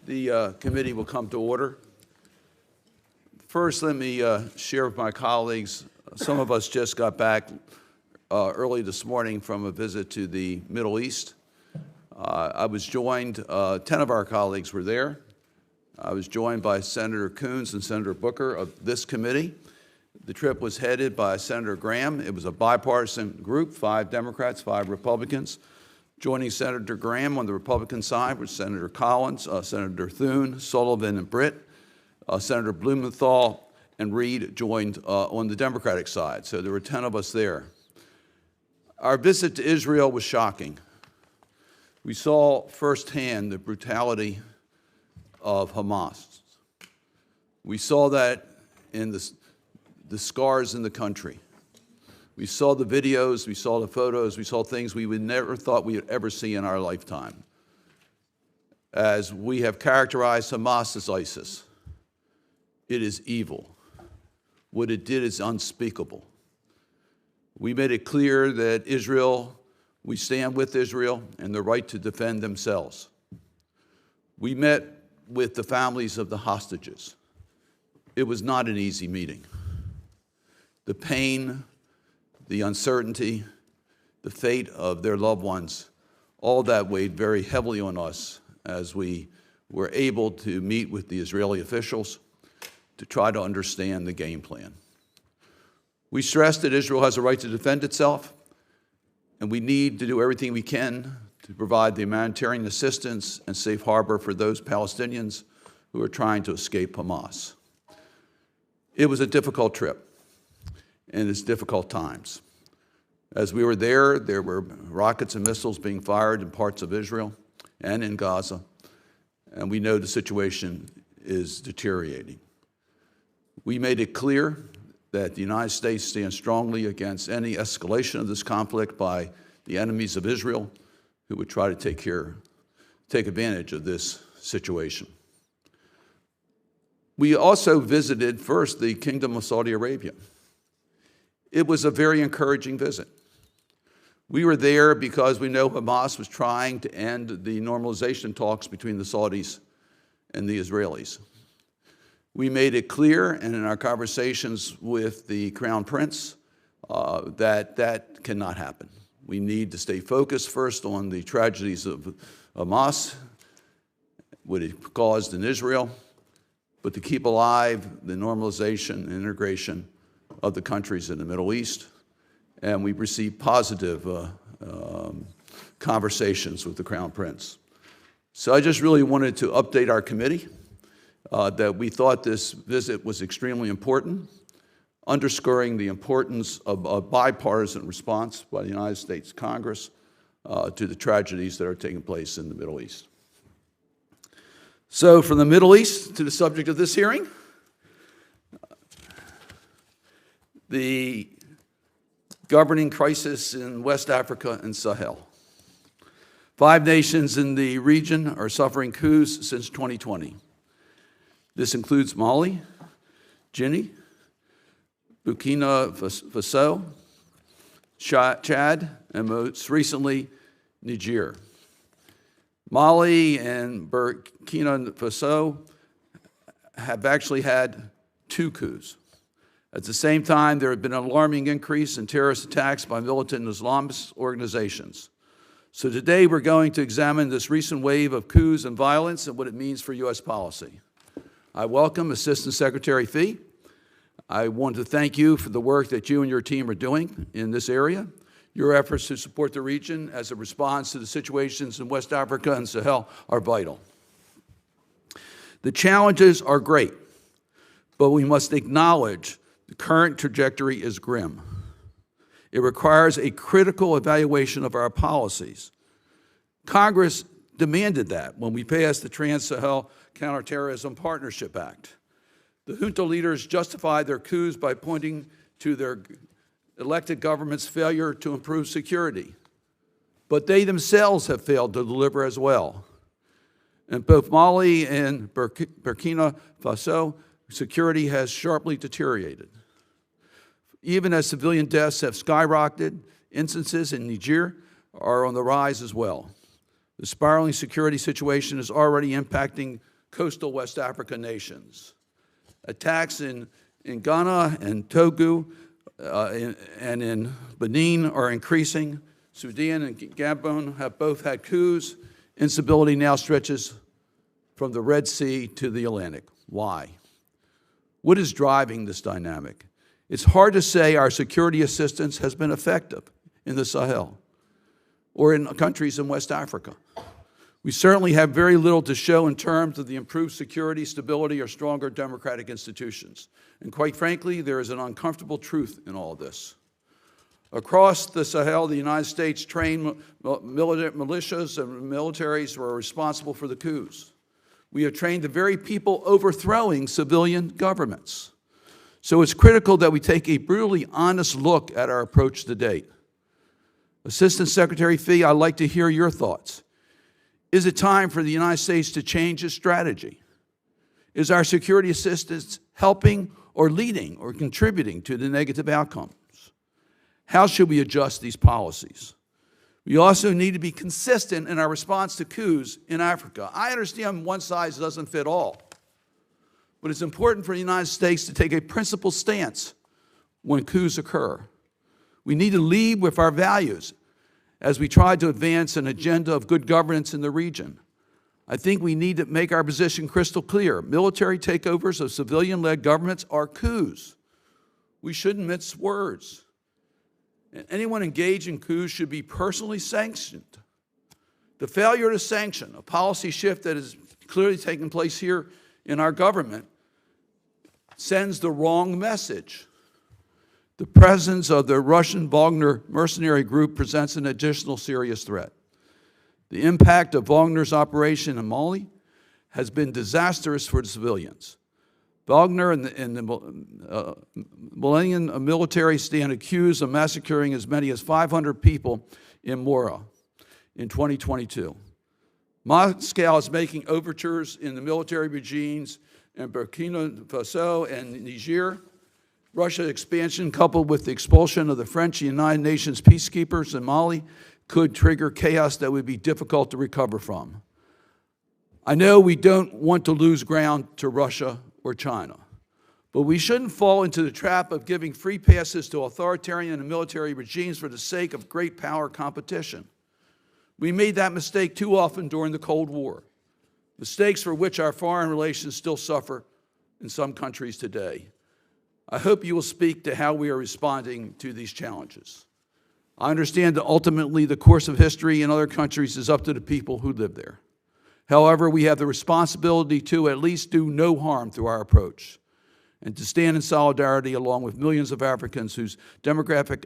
The committee will come to order. First, let me share with my colleagues, some of us just got back early this morning from a visit to the Middle East. I was joined, 10 of our colleagues were there. I was joined by Senator Coons and Senator Booker of this committee. The trip was headed by Senator Graham. It was a bipartisan group, 5 Democrats, 5 Republicans. Joining Senator Graham on the Republican side was Senator Collins, Senator Thune, Sullivan, and Britt. Senator Blumenthal and Reed joined on the Democratic side. So there were 10 of us there. Our visit to Israel was shocking. We saw firsthand the brutality of Hamas. We saw that in the scars in the country. We saw the videos, we saw the photos, we saw things we would never thought we would ever see in our lifetime. As we have characterized Hamas as ISIS, it is evil. What it did is unspeakable. We made it clear that Israel, we stand with Israel and the right to defend themselves. We met with the families of the hostages. It was not an easy meeting. The pain, the uncertainty, the fate of their loved ones, all that weighed very heavily on us as we were able to meet with the Israeli officials to try to understand the game plan. We stressed that Israel has a right to defend itself, and we need to do everything we can to provide the humanitarian assistance and safe harbor for those Palestinians who are trying to escape Hamas. It was a difficult trip, and it's difficult times. As we were there were rockets and missiles being fired in parts of Israel and in Gaza, and we know the situation is deteriorating. We made it clear that the United States stands strongly against any escalation of this conflict by the enemies of Israel who would try to take advantage of this situation. We also visited first the Kingdom of Saudi Arabia. It was a very encouraging visit. We were there because we know Hamas was trying to end the normalization talks between the Saudis and the Israelis. We made it clear, and in our conversations with the Crown Prince, that cannot happen. We need to stay focused first on the tragedies of Hamas, what it caused in Israel, but to keep alive the normalization and integration of the countries in the Middle East. And we've received positive conversations with the Crown Prince. So I just really wanted to update our committee that we thought this visit was extremely important, underscoring the importance of a bipartisan response by the United States Congress to the tragedies that are taking place in the Middle East. So from the Middle East to the subject of this hearing, the governing crisis in West Africa and Sahel. 5 nations in the region are suffering coups since 2020. This includes Mali, Guinea, Burkina Faso, Chad, and most recently, Niger. Mali and Burkina Faso have actually had 2 coups. At the same time, there have been an alarming increase in terrorist attacks by militant Islamist organizations. So today, we're going to examine this recent wave of coups and violence and what it means for U.S. policy. I welcome Assistant Secretary Phee. I want to thank you for the work that you and your team are doing in this area. Your efforts to support the region as a response to the situations in West Africa and Sahel are vital. The challenges are great, but we must acknowledge the current trajectory is grim. It requires a critical evaluation of our policies. Congress demanded that when we passed the Trans-Sahel Counterterrorism Partnership Act. The junta leaders justified their coups by pointing to their elected government's failure to improve security. But they themselves have failed to deliver as well. In both Mali and Burkina Faso, security has sharply deteriorated. Even as civilian deaths have skyrocketed, instances in Niger are on the rise as well. The spiraling security situation is already impacting coastal West Africa nations. Attacks in Ghana and Togo and in Benin are increasing. Sudan and Gabon have both had coups. Instability now stretches from the Red Sea to the Atlantic. Why? What is driving this dynamic? It's hard to say our security assistance has been effective in the Sahel or in countries in West Africa. We certainly have very little to show in terms of the improved security, stability, or stronger democratic institutions. And quite frankly, there is an uncomfortable truth in all this. Across the Sahel, the United States trained militias and militaries who are responsible for the coups. We have trained the very people overthrowing civilian governments. So it's critical that we take a brutally honest look at our approach to date. Assistant Secretary Phee, I'd like to hear your thoughts. Is it time for the United States to change its strategy? Is our security assistance helping or leading or contributing to the negative outcomes? How should we adjust these policies? We also need to be consistent in our response to coups in Africa. I understand one size doesn't fit all, but it's important for the United States to take a principled stance when coups occur. We need to lead with our values as we try to advance an agenda of good governance in the region. I think we need to make our position crystal clear. Military takeovers of civilian-led governments are coups. We shouldn't mince words. And anyone engaged in coups should be personally sanctioned. The failure to sanction, a policy shift that is clearly taking place here in our government, sends the wrong message. The presence of the Russian Wagner mercenary group presents an additional serious threat. The impact of Wagner's operation in Mali has been disastrous for the civilians. Wagner and the Malian military stand accused of massacring as many as 500 people in Mora in 2022. Moscow is making overtures in the military regimes in Burkina Faso and Niger. Russia's expansion, coupled with the expulsion of the French United Nations peacekeepers in Mali, could trigger chaos that would be difficult to recover from. I know we don't want to lose ground to Russia or China, but we shouldn't fall into the trap of giving free passes to authoritarian and military regimes for the sake of great power competition. We made that mistake too often during the Cold War, mistakes for which our foreign relations still suffer in some countries today. I hope you will speak to how we are responding to these challenges. I understand that ultimately the course of history in other countries is up to the people who live there. However, we have the responsibility to at least do no harm through our approach and to stand in solidarity along with millions of Africans whose democratic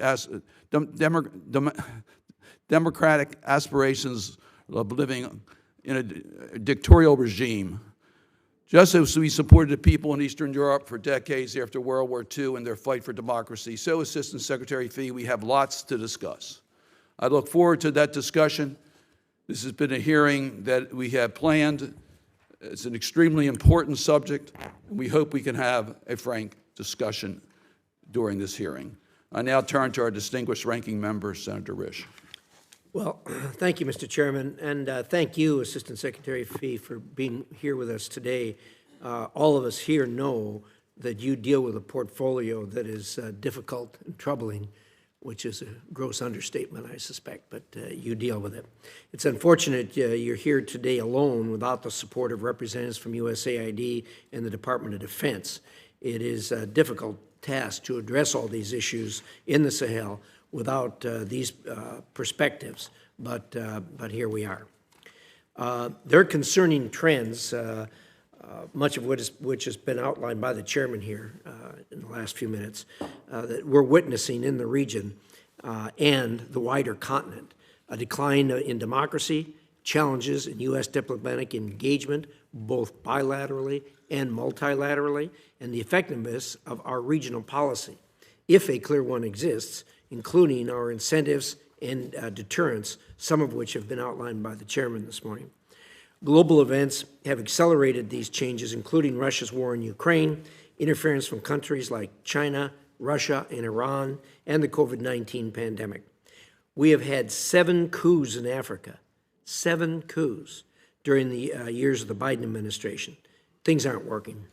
aspirations of living in a dictatorial regime. Just as we supported the people in Eastern Europe for decades after World War II in their fight for democracy, so Assistant Secretary Phee, we have lots to discuss. I look forward to that discussion. This has been a hearing that we have planned. It's an extremely important subject, and we hope we can have a frank discussion during this hearing. I now turn to our distinguished ranking member, Senator Risch. Well, thank you, Mr. Chairman, and thank you, Assistant Secretary Phee, for being here with us today. All of us here know that you deal with a portfolio that is difficult and troubling, which is a gross understatement, I suspect, but you deal with it. It's unfortunate you're here today alone without the support of representatives from USAID and the Department of Defense. It is a difficult task to address all these issues in the Sahel without these perspectives, but here we are. There are concerning trends, much of which has been outlined by the chairman here in the last few minutes, that we're witnessing in the region and the wider continent. A decline in democracy, challenges in U.S. diplomatic engagement, both bilaterally and multilaterally, and the effectiveness of our regional policy, if a clear one exists, including our incentives and deterrents, some of which have been outlined by the chairman this morning. Global events have accelerated these changes, including Russia's war in Ukraine, interference from countries like China, Russia, and Iran, and the COVID-19 pandemic. We have had 7 coups in Africa, 7 coups. during the years of the Biden administration. Things aren't working.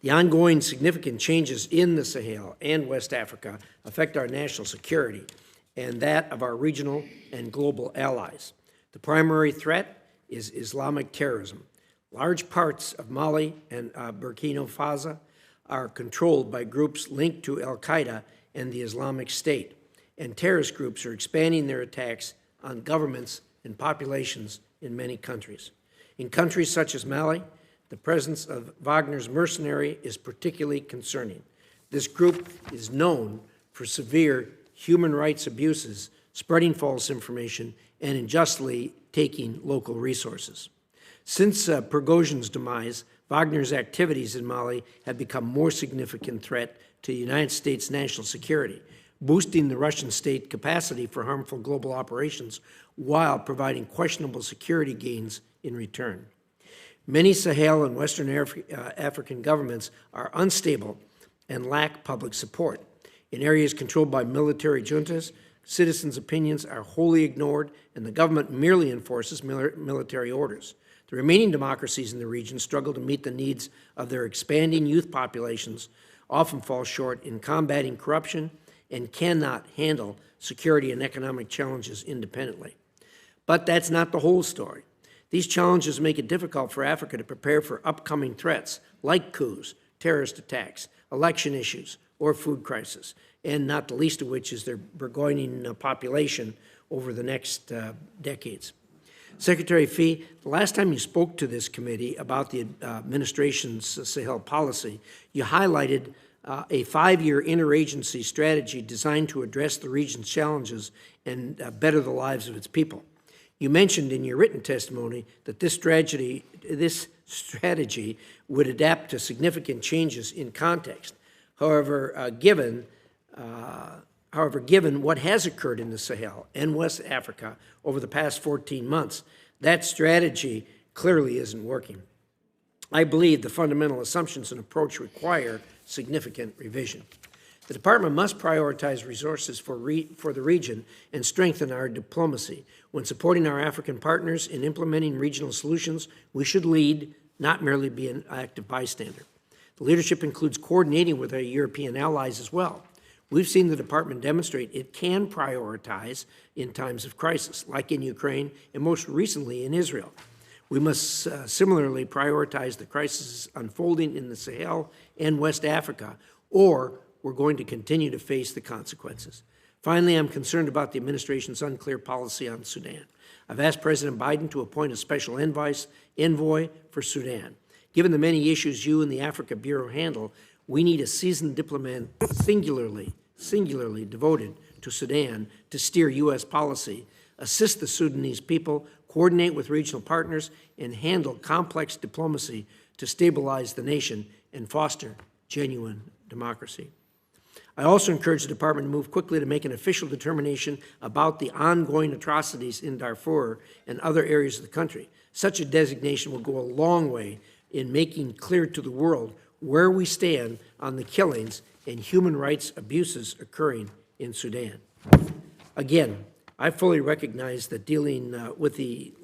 The ongoing significant changes in the Sahel and West Africa affect our national security and that of our regional and global allies. The primary threat is Islamic terrorism. Large parts of Mali and Burkina Faso are controlled by groups linked to al-Qaeda and the Islamic State, and terrorist groups are expanding their attacks on governments and populations in many countries. In countries such as Mali, the presence of Wagner's mercenary is particularly concerning. This group is known for severe human rights abuses, spreading false information, and unjustly taking local resources. Since Prigozhin's demise, Wagner's activities in Mali have become a more significant threat to the United States national security, boosting the Russian state capacity for harmful global operations while providing questionable security gains in return. Many Sahel and Western African governments are unstable and lack public support. In areas controlled by military juntas, citizens' opinions are wholly ignored, and the government merely enforces military orders. The remaining democracies in the region struggle to meet the needs of their expanding youth populations, often fall short in combating corruption, and cannot handle security and economic challenges independently. But that's not the whole story. These challenges make it difficult for Africa to prepare for upcoming threats like coups, terrorist attacks, election issues, or food crisis, and not the least of which is their burgeoning population over the next decades. Secretary Phee, the last time you spoke to this committee about the administration's Sahel policy, you highlighted a 5-year interagency strategy designed to address the region's challenges and better the lives of its people. You mentioned in your written testimony that this strategy would adapt to significant changes in context. However, given what has occurred in the Sahel and West Africa over the past 14 months, that strategy clearly isn't working. I believe the fundamental assumptions and approach require significant revision. The Department must prioritize resources for the region and strengthen our diplomacy. When supporting our African partners in implementing regional solutions, we should lead, not merely be an active bystander. The leadership includes coordinating with our European allies as well. We've seen the Department demonstrate it can prioritize in times of crisis, like in Ukraine and most recently in Israel. We must similarly prioritize the crises unfolding in the Sahel and West Africa, or we're going to continue to face the consequences. Finally, I'm concerned about the administration's unclear policy on Sudan. I've asked President Biden to appoint a special envoy for Sudan. Given the many issues you and the Africa Bureau handle, we need a seasoned diplomat singularly devoted to Sudan to steer U.S. policy, assist the Sudanese people, coordinate with regional partners, and handle complex diplomacy to stabilize the nation and foster genuine democracy. I also encourage the Department to move quickly to make an official determination about the ongoing atrocities in Darfur and other areas of the country. Such a designation will go a long way in making clear to the world where we stand on the killings and human rights abuses occurring in Sudan. Again, I fully recognize that dealing with the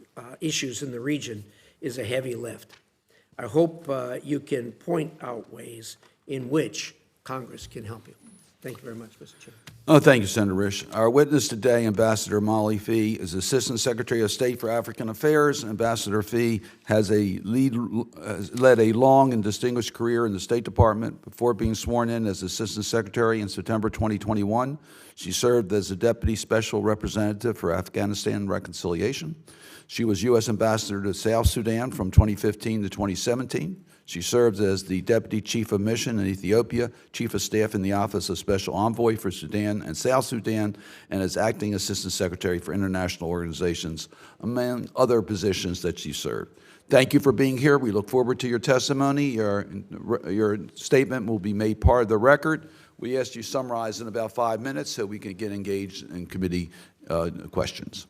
issues in the region is a heavy lift. I hope you can point out ways in which Congress can help you. Thank you very much, Mr. Chairman. Oh, thank you, Senator Risch. Our witness today, Ambassador Molly Phee, is Assistant Secretary of State for African Affairs. Ambassador Phee has led a long and distinguished career in the State Department. Before being sworn in as Assistant Secretary in September 2021, she served as the Deputy Special Representative for Afghanistan and Reconciliation. She was U.S. Ambassador to South Sudan from 2015 to 2017. She served as the Deputy Chief of Mission in Ethiopia, Chief of Staff in the Office of Special Envoy for Sudan and South Sudan, and as Acting Assistant Secretary for International Organizations, among other positions that she served. Thank you for being here. We look forward to your testimony. Your statement will be made part of the record. We asked you to summarize in about 5 minutes so we can get engaged in committee questions.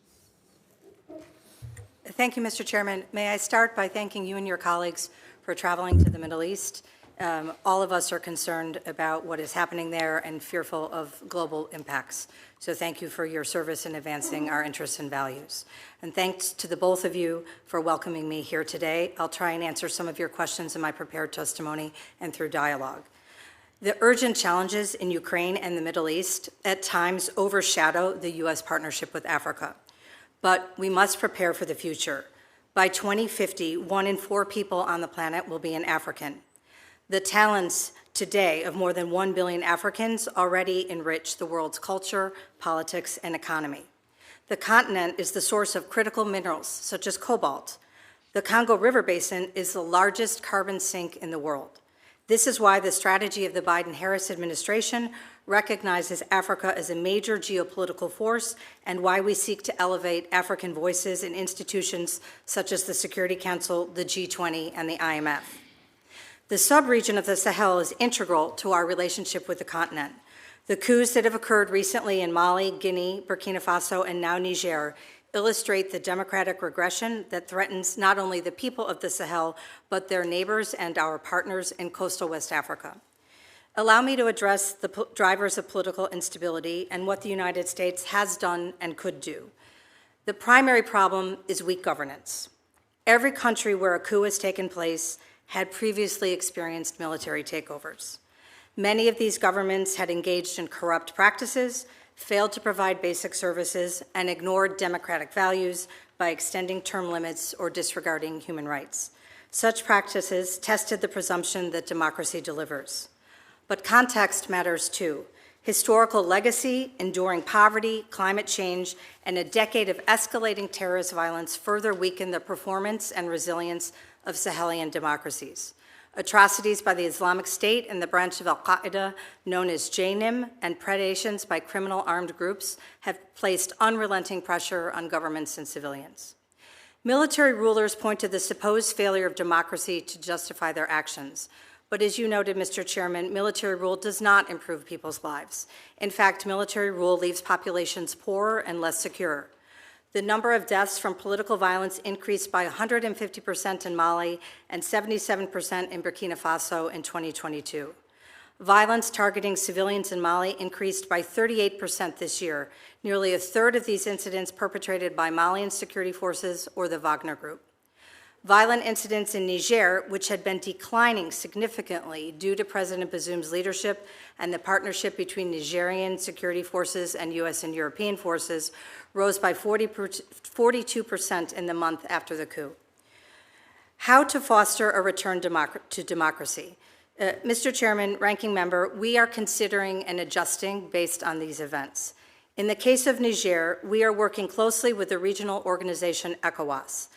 Thank you, Mr. Chairman. May I start by thanking you and your colleagues for traveling to the Middle East All of us are concerned about what is happening there and fearful of global impacts. So thank you for your service in advancing our interests and values. And thanks to the both of you for welcoming me here today. I'll try and answer some of your questions in my prepared testimony and through dialogue. The urgent challenges in Ukraine and the Middle East at times overshadow the U.S. partnership with Africa. But we must prepare for the future. By 2050, 1 in 4 people on the planet will be an African. The talents today of more than 1 billion Africans already enrich the world's culture, politics, and economy. The continent is the source of critical minerals, such as cobalt. The Congo River Basin is the largest carbon sink in the world. This is why the strategy of the Biden-Harris administration recognizes Africa as a major geopolitical force and why we seek to elevate African voices in institutions such as the Security Council, the G20, and the IMF. The sub-region of the Sahel is integral to our relationship with the continent. The coups that have occurred recently in Mali, Guinea, Burkina Faso, and now Niger illustrate the democratic regression that threatens not only the people of the Sahel, but their neighbors and our partners in coastal West Africa. Allow me to address the drivers of political instability and what the United States has done and could do. The primary problem is weak governance. Every country where a coup has taken place had previously experienced military takeovers. Many of these governments had engaged in corrupt practices, failed to provide basic services, and ignored democratic values by extending term limits or disregarding human rights. Such practices tested the presumption that democracy delivers. But context matters too. Historical legacy, enduring poverty, climate change, and a decade of escalating terrorist violence further weakened the performance and resilience of Sahelian democracies. Atrocities by the Islamic State and the branch of al-Qaeda known as JNIM and predations by criminal armed groups have placed unrelenting pressure on governments and civilians. Military rulers point to the supposed failure of democracy to justify their actions. But as you noted, Mr. Chairman, military rule does not improve people's lives. In fact, military rule leaves populations poorer and less secure. The number of deaths from political violence increased by 150% in Mali and 77% in Burkina Faso in 2022. Violence targeting civilians in Mali increased by 38% this year, nearly a third of these incidents perpetrated by Malian security forces or the Wagner Group. Violent incidents in Niger, which had been declining significantly due to President Bazoum's leadership and the partnership between Nigerian security forces and U.S. and European forces, rose by 42% in the month after the coup. How to foster a return to democracy? Mr. Chairman, Ranking Member, we are considering and adjusting based on these events. In the case of Niger, we are working closely with the regional organization ECOWAS.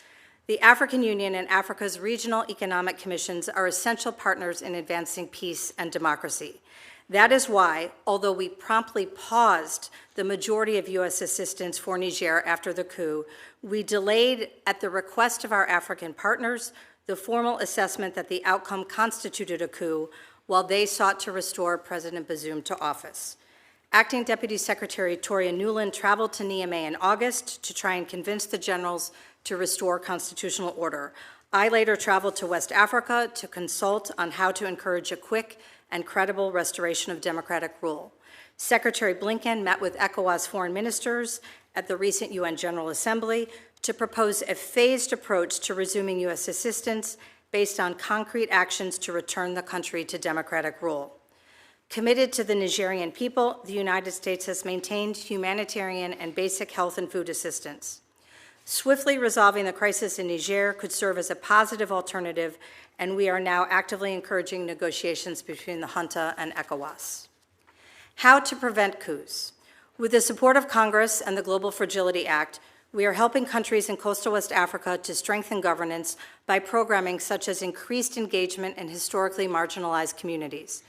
The African Union and Africa's regional economic commissions are essential partners in advancing peace and democracy. That is why, although we promptly paused the majority of U.S. assistance for Niger after the coup, we delayed, at the request of our African partners, the formal assessment that the outcome constituted a coup while they sought to restore President Bazoum to office. Acting Deputy Secretary Toria Nuland traveled to Niamey in August to try and convince the generals to restore constitutional order. I later traveled to West Africa to consult on how to encourage a quick and credible restoration of democratic rule. Secretary Blinken met with ECOWAS foreign ministers at the recent UN General Assembly to propose a phased approach to resuming U.S. assistance based on concrete actions to return the country to democratic rule. Committed to the Nigerian people, the United States has maintained humanitarian and basic health and food assistance. Swiftly resolving the crisis in Niger could serve as a positive alternative, and we are now actively encouraging negotiations between the junta and ECOWAS. How to prevent coups? With the support of Congress and the Global Fragility Act, we are helping countries in coastal West Africa to strengthen governance by programming such as increased engagement in historically marginalized communities.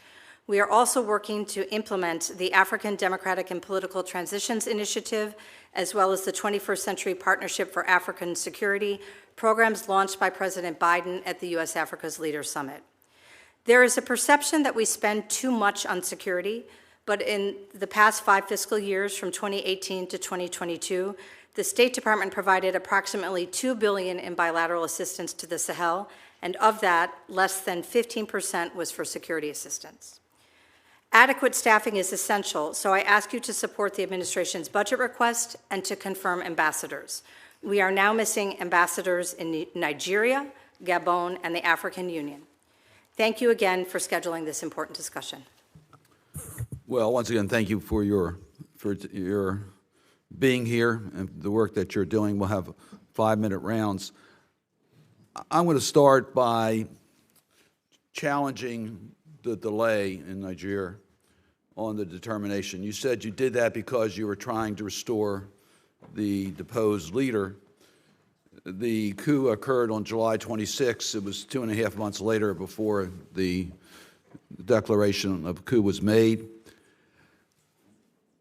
We are also working to implement the African Democratic and Political Transitions Initiative, as well as the 21st Century Partnership for African Security, programs launched by President Biden at the U.S.-Africa's Leaders Summit. There is a perception that we spend too much on security, but in the past 5 fiscal years, from 2018 to 2022, the State Department provided approximately $2 billion in bilateral assistance to the Sahel and of that, less than 15% was for security assistance. Adequate staffing is essential, so I ask you to support the administration's budget request and to confirm ambassadors. We are now missing ambassadors in Nigeria, Gabon, and the African Union. Thank you again for scheduling this important discussion. Well, once again, thank you for your being here and the work that you're doing. We'll have 5-minute rounds. I'm going to start by challenging the delay in Nigeria on the determination. You said you did that because you were trying to restore the deposed leader. The coup occurred on July 26. It was 2.5 months later before the declaration of coup was made.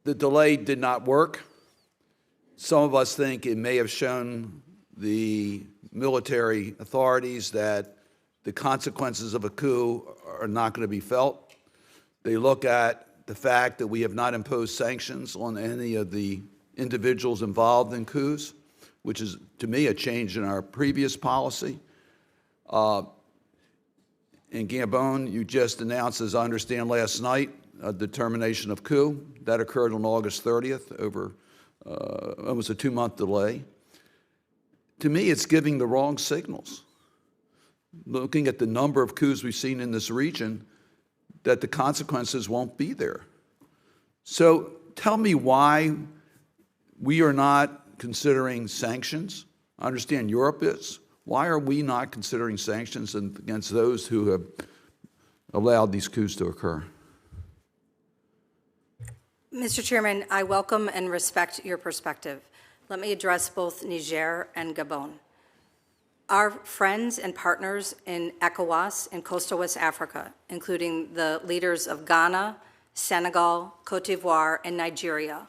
The delay did not work. Some of us think it may have shown the military authorities that the consequences of a coup are not going to be felt. They look at the fact that we have not imposed sanctions on any of the individuals involved in coups, which is, to me, a change in our previous policy. In Gabon, you just announced, as I understand, last night, a determination of coup. That occurred on August 30th, over almost a 2-month delay. To me, it's giving the wrong signals. Looking at the number of coups we've seen in this region, that the consequences won't be there. So tell me why we are not considering sanctions. I understand Europe is. Why are we not considering sanctions against those who have allowed these coups to occur? Mr. Chairman, I welcome and respect your perspective. Let me address both Niger and Gabon. Our friends and partners in ECOWAS and Coastal West Africa, including the leaders of Ghana, Senegal, Cote d'Ivoire, and Nigeria,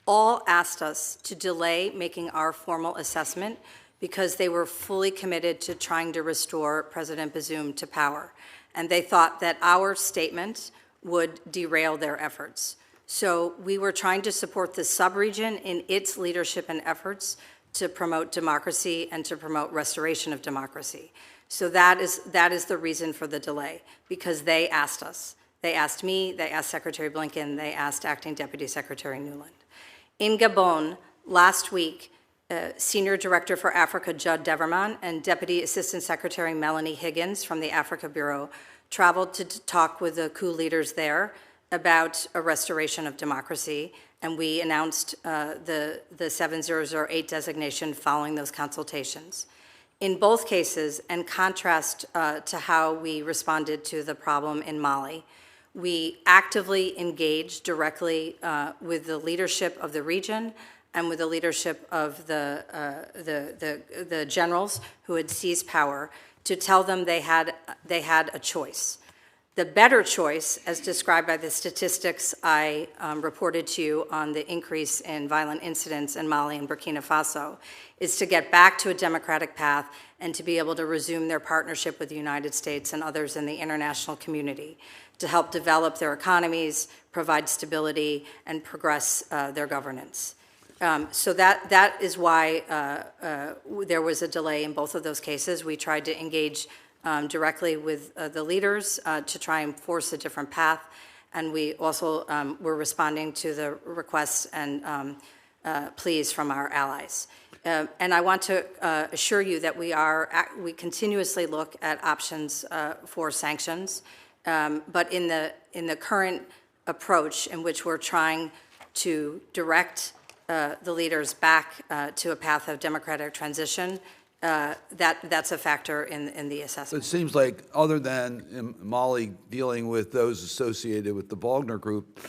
all asked us to delay making our formal assessment because they were fully committed to trying to restore President Bazoum to power. And they thought that our statement would derail their efforts. So we were trying to support the sub-region in its leadership and efforts to promote democracy and to promote restoration of democracy. So that is the reason for the delay, because they asked us. They asked me, they asked Secretary Blinken, they asked Acting Deputy Secretary Nuland. In Gabon, last week, Senior Director for Africa Judd Deverman and Deputy Assistant Secretary Melanie Higgins from the Africa Bureau traveled to talk with the coup leaders there about a restoration of democracy, and we announced the 7008 designation following those consultations. In both cases, in contrast to how we responded to the problem in Mali, we actively engaged directly with the leadership of the region and with the leadership of the generals who had seized power to tell them they had a choice. The better choice, as described by the statistics I reported to you on the increase in violent incidents in Mali and Burkina Faso, is to get back to a democratic path and to be able to resume their partnership with the United States and others in the international community to help develop their economies, provide stability, and progress their governance. So that is why there was a delay in both of those cases. We tried to engage directly with the leaders to try and force a different path. And we also were responding to the requests and pleas from our allies. And I want to assure you that we continuously look at options for sanctions. But in the current approach in which we're trying to direct the leaders back to a path of democratic transition, that's a factor in the assessment. It seems like, other than in Mali dealing with those associated with the Wagner Group,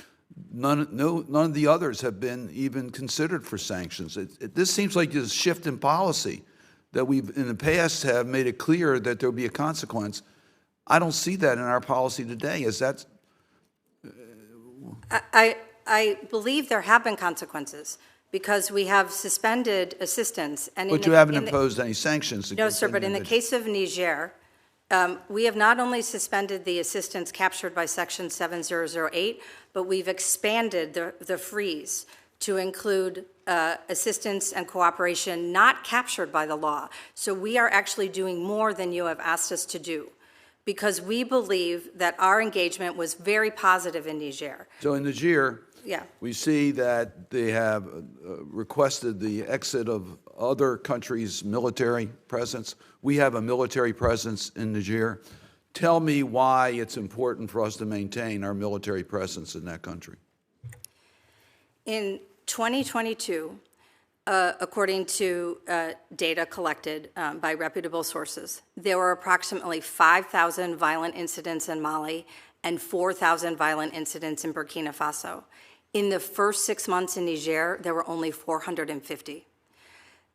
none of the others have been even considered for sanctions. This seems like a shift in policy that we've, in the past, have made it clear that there will be a consequence. I don't see that in our policy today. Is that? I believe there have been consequences, because we have suspended assistance. But you haven't imposed any sanctions. No, sir, but in the case of Niger, we have not only suspended the assistance captured by Section 7008, but we've expanded the freeze to include assistance and cooperation not captured by the law. So we are actually doing more than you have asked us to do, because we believe that our engagement was very positive in Niger. So in Niger, Yeah. we see that they have requested the exit of other countries' military presence. We have a military presence in Niger. Tell me why it's important for us to maintain our military presence in that country. In 2022, according to data collected by reputable sources, there were approximately 5,000 violent incidents in Mali and 4,000 violent incidents in Burkina Faso. In the first 6 months in Niger, there were only 450.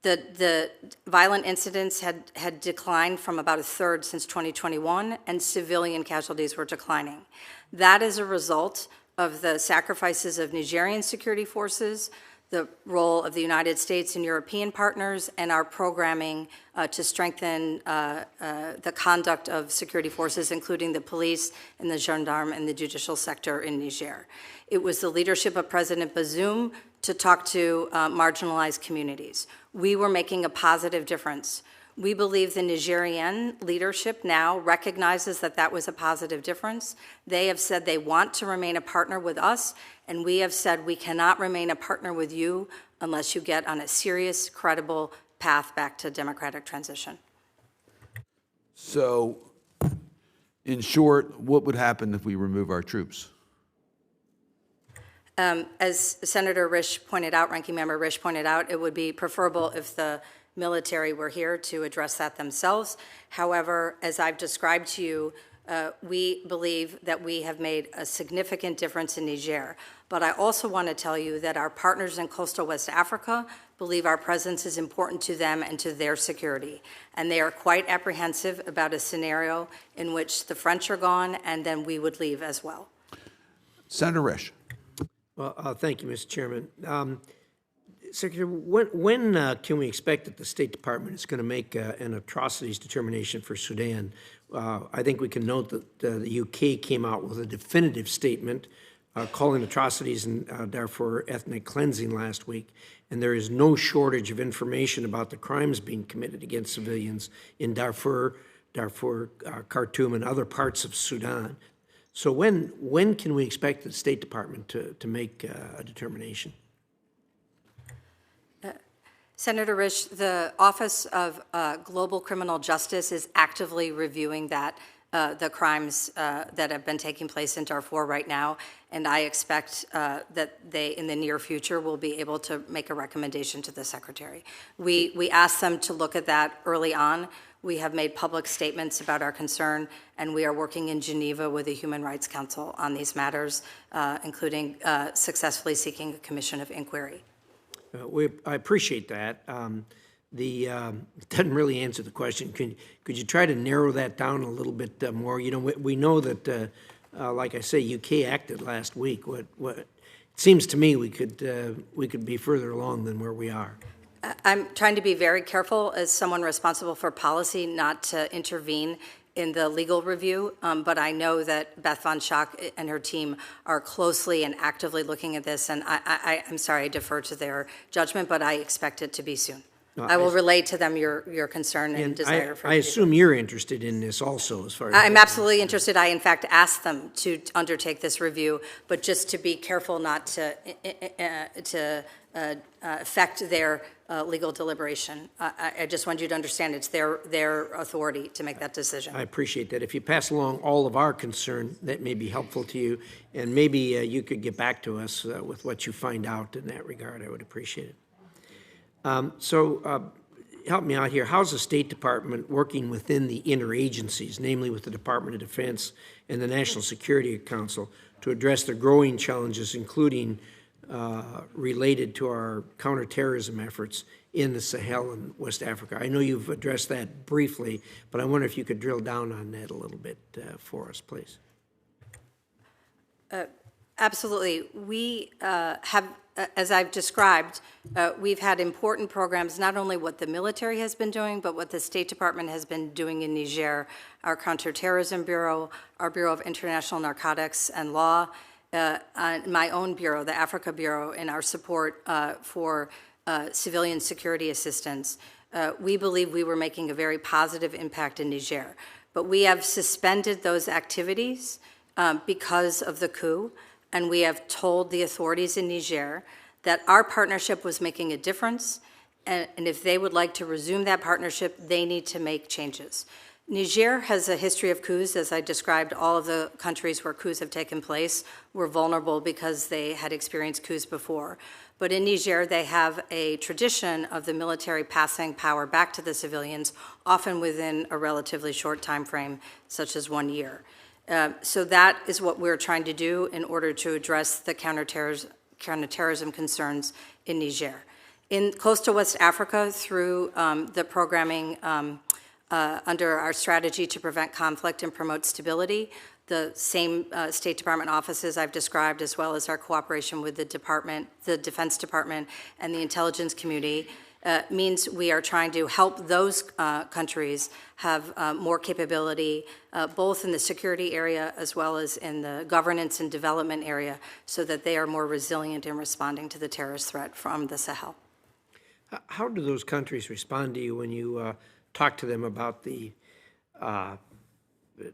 The violent incidents had declined from about a third since 2021, and civilian casualties were declining. That is a result of the sacrifices of Nigerian security forces, the role of the United States and European partners, and our programming to strengthen the conduct of security forces, including the police and the gendarme and the judicial sector in Niger. It was the leadership of President Bazoum to talk to marginalized communities. We were making a positive difference. We believe the Nigerian leadership now recognizes that that was a positive difference. They have said they want to remain a partner with us, and we have said we cannot remain a partner with you unless you get on a serious, credible path back to democratic transition. So, in short, what would happen if we remove our troops? As Senator Risch pointed out, Ranking Member Risch pointed out, it would be preferable if the military were here to address that themselves. However, as I've described to you, we believe that we have made a significant difference in Niger. But I also want to tell you that our partners in coastal West Africa believe our presence is important to them and to their security. And they are quite apprehensive about a scenario in which the French are gone and then we would leave as well. Senator Risch. Well, thank you, Mr. Chairman. Secretary, when can we expect that the State Department is going to make an atrocities determination for Sudan? I think we can note that the UK came out with a definitive statement calling atrocities in Darfur ethnic cleansing last week, and there is no shortage of information about the crimes being committed against civilians in Darfur, Khartoum, and other parts of Sudan. So when can we expect the State Department to make a determination? Senator Risch, the Office of Global Criminal Justice is actively reviewing the crimes that have been taking place in Darfur right now, and I expect that they, in the near future, will be able to make a recommendation to the Secretary. We asked them to look at that early on. We have made public statements about our concern, and we are working in Geneva with the Human Rights Council on these matters, including successfully seeking a commission of inquiry. I appreciate that. It doesn't really answer the question. Could you try to narrow that down a little bit more? You know, we know that, like I say, UK acted last week. What it seems to me we could be further along than where we are. I'm trying to be very careful as someone responsible for policy not to intervene in the legal review, but I know that Beth Von Schack and her team are closely and actively looking at this, and I'm sorry, I defer to their judgment, but I expect it to be soon. No, I will relay to them your concern and desire for. I assume you're interested in this also, as far as I'm absolutely interested. I, in fact, asked them to undertake this review, but just to be careful not to affect their legal deliberation. I just want you to understand it's their authority to make that decision. I appreciate that. If you pass along all of our concern, that may be helpful to you, and maybe you could get back to us with what you find out in that regard. I would appreciate it. Help me out here. How's the State Department working within the interagencies, namely with the Department of Defense and the National Security Council, to address the growing challenges, including related to our counterterrorism efforts in the Sahel and West Africa? I know you've addressed that briefly, but I wonder if you could drill down on that a little bit for us, please. Absolutely. We have, as I've described, we've had important programs, not only what the military has been doing, but what the State Department has been doing in Niger, our Counterterrorism Bureau, our Bureau of International Narcotics and Law, my own bureau, the Africa Bureau, in our support for civilian security assistance, we believe we were making a very positive impact in Niger. But we have suspended those activities because of the coup, and we have told the authorities in Niger that our partnership was making a difference, and if they would like to resume that partnership, they need to make changes. Niger has a history of coups. As I described, all of the countries where coups have taken place were vulnerable because they had experienced coups before. But in Niger, they have a tradition of the military passing power back to the civilians, often within a relatively short time frame, such as 1 year. So that is what we're trying to do in order to address the counterterrorism concerns in Niger. In coastal West Africa, through the programming under our strategy to prevent conflict and promote stability, the same State Department offices I've described, as well as our cooperation with the department, the Defense Department, and the intelligence community, means we are trying to help those countries have more capability, both in the security area as well as in the governance and development area, so that they are more resilient in responding to the terrorist threat from the Sahel. How do those countries respond to you when you talk to them about the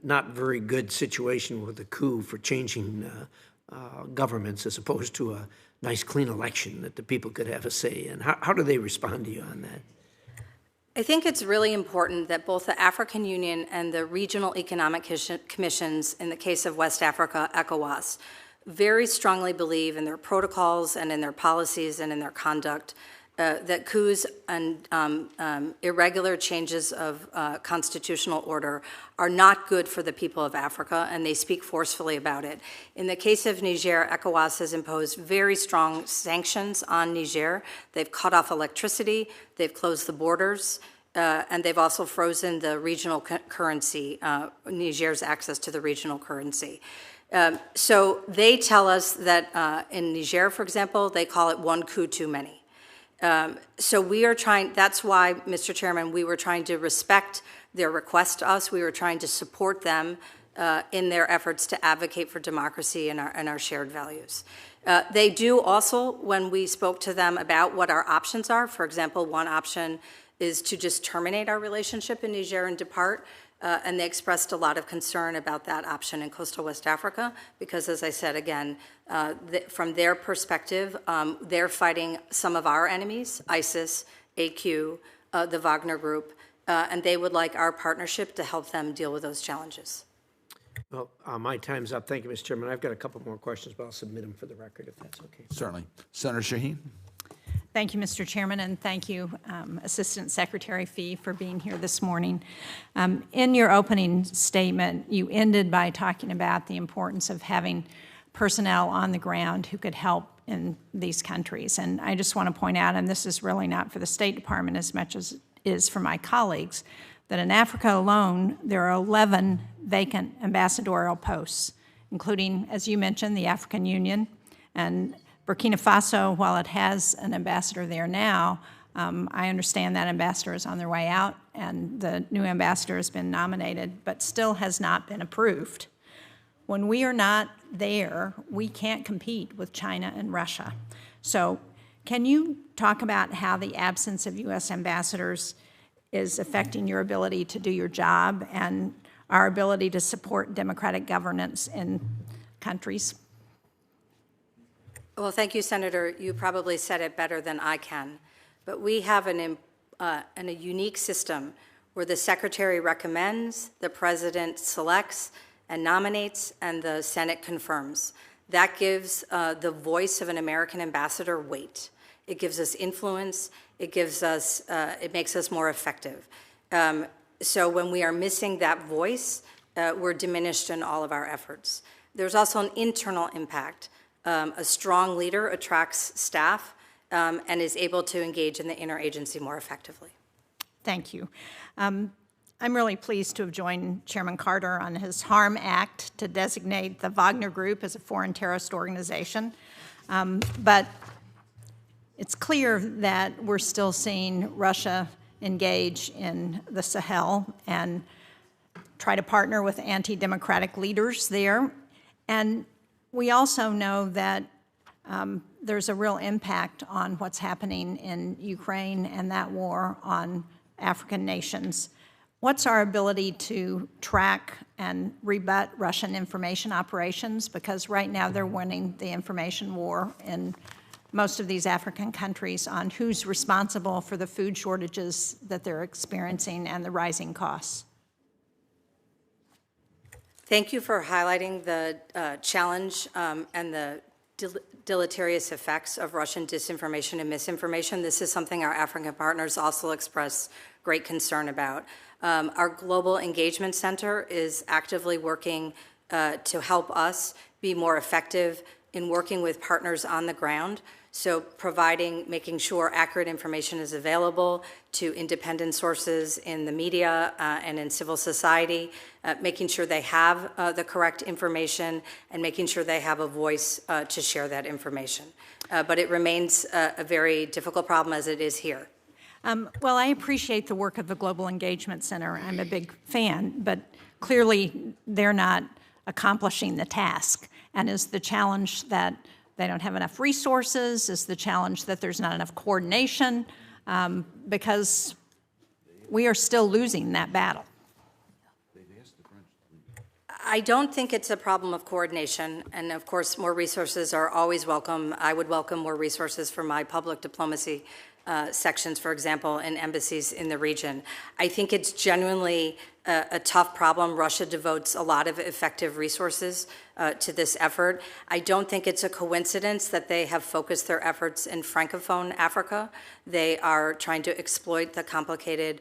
not very good situation with the coup for changing governments as opposed to a nice, clean election that the people could have a say in? How do they respond to you on that? I think it's really important that both the African Union and the regional economic commissions, in the case of West Africa, ECOWAS, very strongly believe in their protocols and in their policies and in their conduct that coups and irregular changes of constitutional order are not good for the people of Africa, and they speak forcefully about it. In the case of Niger, ECOWAS has imposed very strong sanctions on Niger. They've cut off electricity, they've closed the borders, and they've also frozen the regional currency, Niger's access to the regional currency. So they tell us that in Niger, for example, they call it one coup too many. So we are trying, that's why, Mr. Chairman, we were trying to respect their request to us. We were trying to support them in their efforts to advocate for democracy and our shared values. They do also, when we spoke to them about what our options are, for example, one option is to just terminate our relationship in Niger and depart. And they expressed a lot of concern about that option in coastal West Africa because, as I said, again, from their perspective, they're fighting some of our enemies, ISIS, AQ, the Wagner Group, and they would like our partnership to help them deal with those challenges. Well, my time's up. Thank you, Mr. Chairman. I've got a couple more questions, but I'll submit them for the record if that's okay. Certainly. Senator Shaheen. Thank you, Mr. Chairman, and thank you, Assistant Secretary Phee, for being here this morning. In your opening statement, you ended by talking about the importance of having personnel on the ground who could help in these countries. And I just want to point out, and this is really not for the State Department as much as it is for my colleagues, that in Africa alone, there are 11 vacant ambassadorial posts, including, as you mentioned, the African Union. And Burkina Faso, while it has an ambassador there now, I understand that ambassador is on their way out, and the new ambassador has been nominated, but still has not been approved. When we are not there, we can't compete with China and Russia. So can you talk about how the absence of U.S. ambassadors is affecting your ability to do your job and our ability to support democratic governance in countries? Well, thank you, Senator. You probably said it better than I can. But we have a unique system where the Secretary recommends, the President selects and nominates, and the Senate confirms. That gives the voice of an American ambassador weight. It gives us influence. It gives us, it makes us more effective. So when we are missing that voice, we're diminished in all of our efforts. There's also an internal impact. A strong leader attracts staff and is able to engage in the interagency more effectively. Thank you. I'm really pleased to have joined Chairman Carter on his HARM Act to designate the Wagner Group as a foreign terrorist organization. But it's clear that we're still seeing Russia engage in the Sahel and try to partner with anti-democratic leaders there. And We also know that there's a real impact on what's happening in Ukraine and that war on African nations. What's our ability to track and rebut Russian information operations? Because right now they're winning the information war in most of these African countries on who's responsible for the food shortages that they're experiencing and the rising costs. Thank you for highlighting the challenge and the deleterious effects of Russian disinformation and misinformation. This is something our African partners also express great concern about. Our Global Engagement Center is actively working to help us be more effective in working with partners on the ground. So making sure accurate information is available to independent sources in the media and in civil society, making sure they have the correct information, and making sure they have a voice to share that information. But it remains a very difficult problem, as it is here. Well, I appreciate the work of the Global Engagement Center. I'm a big fan, but clearly they're not accomplishing the task. And is the challenge that they don't have enough resources? Is the challenge that there's not enough coordination? Because we are still losing that battle. I don't think it's a problem of coordination, and of course more resources are always welcome. I would welcome more resources for my public diplomacy sections, for example, in embassies in the region. I think it's genuinely a tough problem. Russia devotes a lot of effective resources to this effort. I don't think it's a coincidence that they have focused their efforts in Francophone Africa. They are trying to exploit the complicated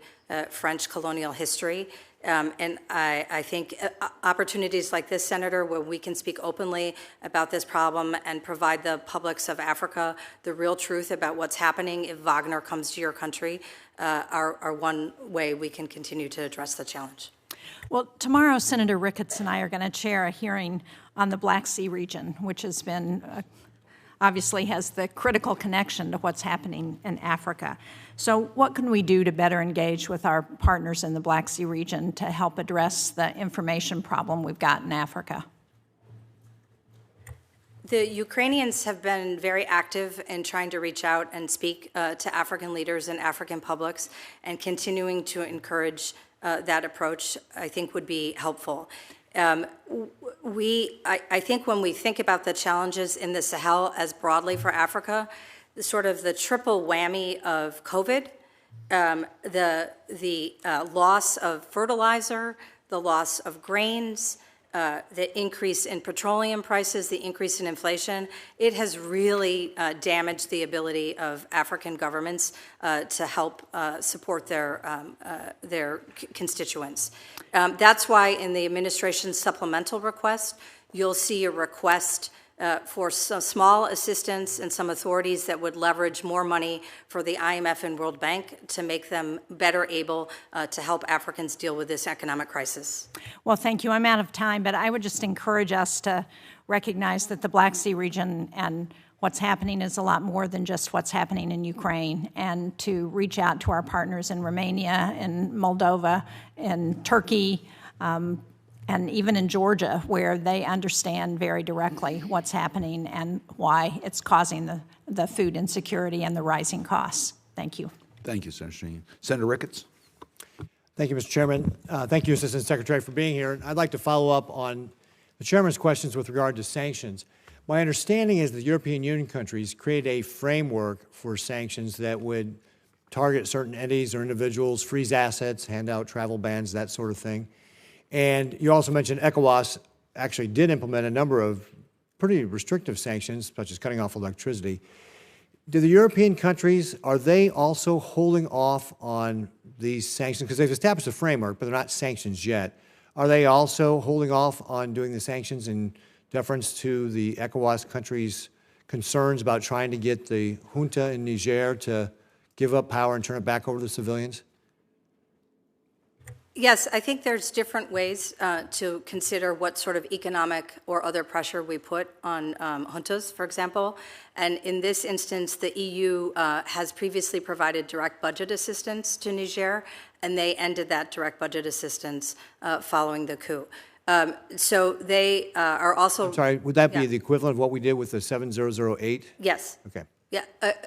French colonial history. And I think opportunities like this, Senator, where we can speak openly about this problem and provide the publics of Africa the real truth about what's happening if Wagner comes to your country, are one way we can continue to address the challenge. Well, tomorrow, Senator Ricketts and I are going to chair a hearing on the Black Sea region, which has been obviously has the critical connection to what's happening in Africa. So what can we do to better engage with our partners in the Black Sea region to help address the information problem we've got in Africa? The Ukrainians have been very active in trying to reach out and speak to African leaders and African publics, and continuing to encourage that approach, I think, would be helpful. I think when we think about the challenges in the Sahel as broadly for Africa, sort of the triple whammy of COVID, the loss of fertilizer, the loss of grains, the increase in petroleum prices, the increase in inflation, it has really damaged the ability of African governments to help support their constituents. That's why in the administration's supplemental request, you'll see a request for some small assistance and some authorities that would leverage more money for the IMF and World Bank to make them better able to help Africans deal with this economic crisis. Well, thank you. I'm out of time, but I would just encourage us to recognize that the Black Sea region and what's happening is a lot more than just what's happening in Ukraine, and to reach out to our partners in Romania, in Moldova, in Turkey, and even in Georgia, where they understand very directly what's happening and why it's causing the food insecurity and the rising costs. Thank you. Thank you, Senator Shaheen. Senator Ricketts. Thank you, Mr. Chairman. Thank you, Assistant Secretary, for being here. I'd like to follow up on the Chairman's questions with regard to sanctions. My understanding is that European Union countries created a framework for sanctions that would target certain entities or individuals, freeze assets, hand out travel bans, that sort of thing. And you also mentioned ECOWAS actually did implement a number of pretty restrictive sanctions, such as cutting off electricity. Do the European countries, are they also holding off on these sanctions? Because they've established a framework, but they're not sanctions yet. Are they also holding off on doing the sanctions in deference to the ECOWAS countries' concerns about trying to get the junta in Niger to give up power and turn it back over to civilians? Yes, I think there's different ways to consider what sort of economic or other pressure we put on juntas, for example. And in this instance, the EU has previously provided direct budget assistance to Niger, and they ended that direct budget assistance following the coup. So they are also. I'm sorry, would that be Yeah. the equivalent of what we did with the 7008? Yes. Okay. Yeah,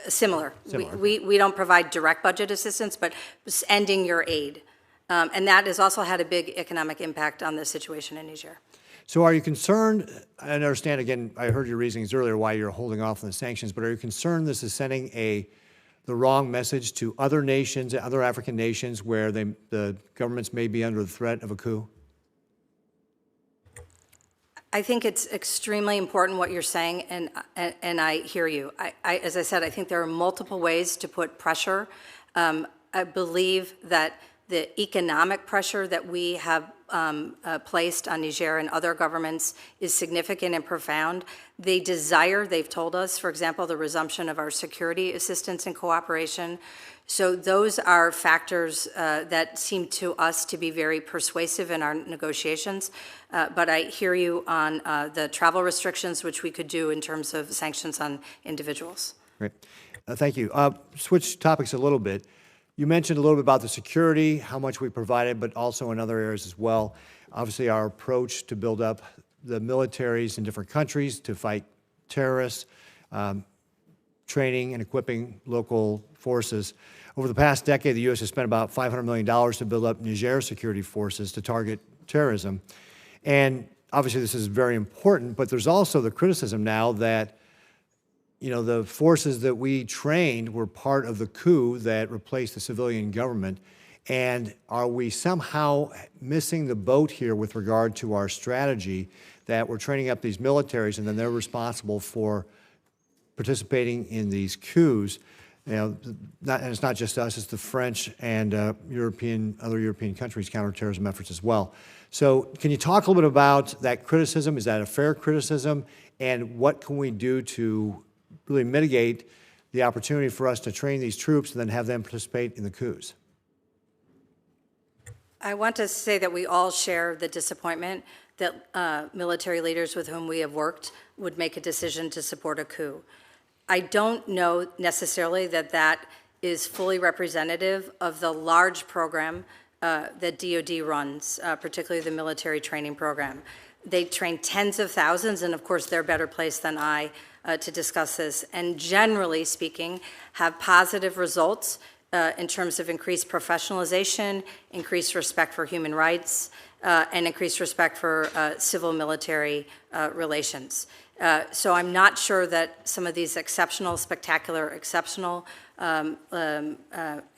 similar. Similar, We don't provide direct budget assistance, but just ending your aid. And that has also had a big economic impact on the situation in Niger. So are you concerned, I understand, again, I heard your reasonings earlier why you're holding off on the sanctions, but are you concerned this is sending the wrong message to other nations, other African nations, where the governments may be under the threat of a coup? I think it's extremely important what you're saying, and I hear you. As I said, I think there are multiple ways to put pressure. I believe that the economic pressure that we have placed on Niger and other governments is significant and profound. They've told us, for example, the resumption of our security assistance and cooperation. So those are factors that seem to us to be very persuasive in our negotiations. But I hear you on the travel restrictions, which we could do in terms of sanctions on individuals. Great. Thank you. Switch topics a little bit. You mentioned a little bit about the security, how much we provided, but also in other areas as well. Obviously, our approach to build up the militaries in different countries to fight terrorists, training and equipping local forces. Over the past decade, the U.S. has spent about $500 million to build up Niger security forces to target terrorism. And obviously, this is very important, but there's also the criticism now that the forces that we trained were part of the coup that replaced the civilian government. And are we somehow missing the boat here with regard to our strategy that we're training up these militaries and then they're responsible for participating in these coups? And it's not just us, it's the French and other European countries' counterterrorism efforts as well. So can you talk a little bit about that criticism? Is that a fair criticism? And what can we do to really mitigate the opportunity for us to train these troops and then have them participate in the coups? I want to say that we all share the disappointment that military leaders with whom we have worked would make a decision to support a coup. I don't know necessarily that that is fully representative of the large program that DoD runs, particularly the military training program. They train tens of thousands, and of course they're better placed than I to discuss this, and generally speaking, have positive results in terms of increased professionalization, increased respect for human rights, and increased respect for civil-military relations. So I'm not sure that some of these exceptional, spectacular, exceptional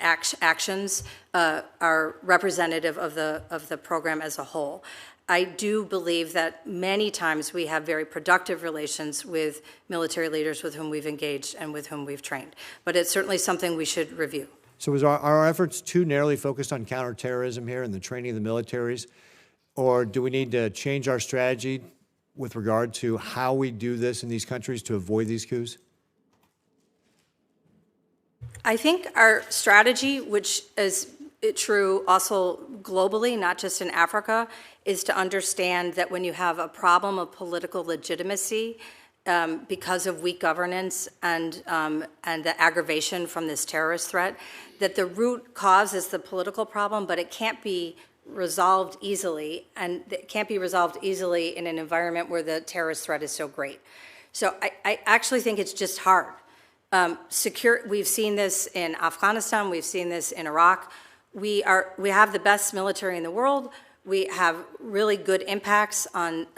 actions are representative of the program as a whole. I do believe that many times we have very productive relations with military leaders with whom we've engaged and with whom we've trained. But it's certainly something we should review. So are our efforts too narrowly focused on counterterrorism here and the training of the militaries? Or do we need to change our strategy with regard to how we do this in these countries to avoid these coups? I think our strategy, which is true also globally, not just in Africa, is to understand that when you have a problem of political legitimacy because of weak governance and the aggravation from this terrorist threat, that the root cause is the political problem, but it can't be resolved easily, and it can't be resolved easily in an environment where the terrorist threat is so great. So I actually think it's just hard. We've seen this in Afghanistan, we've seen this in Iraq. We have the best military in the world. We have really good impacts on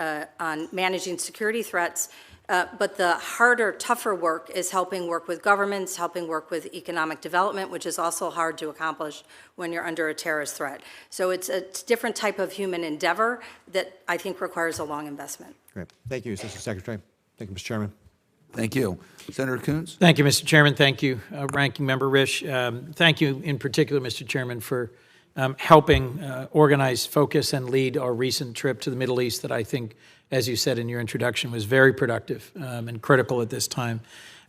managing security threats. But the harder, tougher work is helping work with governments, helping work with economic development, which is also hard to accomplish when you're under a terrorist threat. So it's a different type of human endeavor that I think requires a long investment. Great. Thank you, Assistant Secretary. Thank you, Mr. Chairman. Thank you. Senator Coons? Thank you, Mr. Chairman. Thank you, Ranking Member Risch. Thank you in particular, Mr. Chairman, for helping organize, focus, and lead our recent trip to the Middle East that I think, as you said in your introduction, was very productive and critical at this time.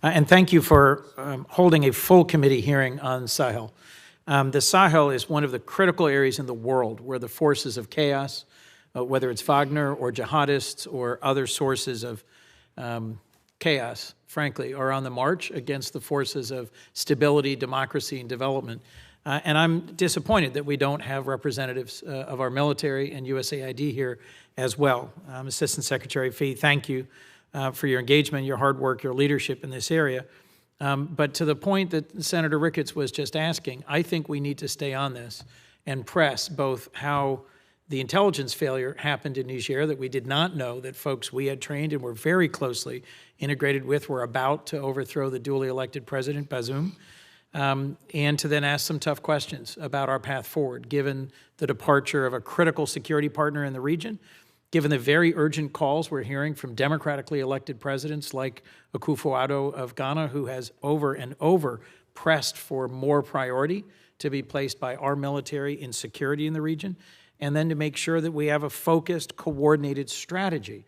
And thank you for holding a full committee hearing on Sahel. The Sahel is one of the critical areas in the world where the forces of chaos, whether it's Wagner or jihadists or other sources of chaos, frankly, are on the march against the forces of stability, democracy, and development. And I'm disappointed that we don't have representatives of our military and USAID here as well. Assistant Secretary Phee, thank you for your engagement, your hard work, your leadership in this area. But to the point that Senator Ricketts was just asking, I think we need to stay on this and press both how the intelligence failure happened in Niger, that we did not know that folks we had trained and were very closely integrated with were about to overthrow the duly elected President Bazoum, and to then ask some tough questions about our path forward, given the departure of a critical security partner in the region, given the very urgent calls we're hearing from democratically elected presidents like Akufo-Addo of Ghana, who has over and over pressed for more priority to be placed by our military in security in the region, and then to make sure that we have a focused, coordinated strategy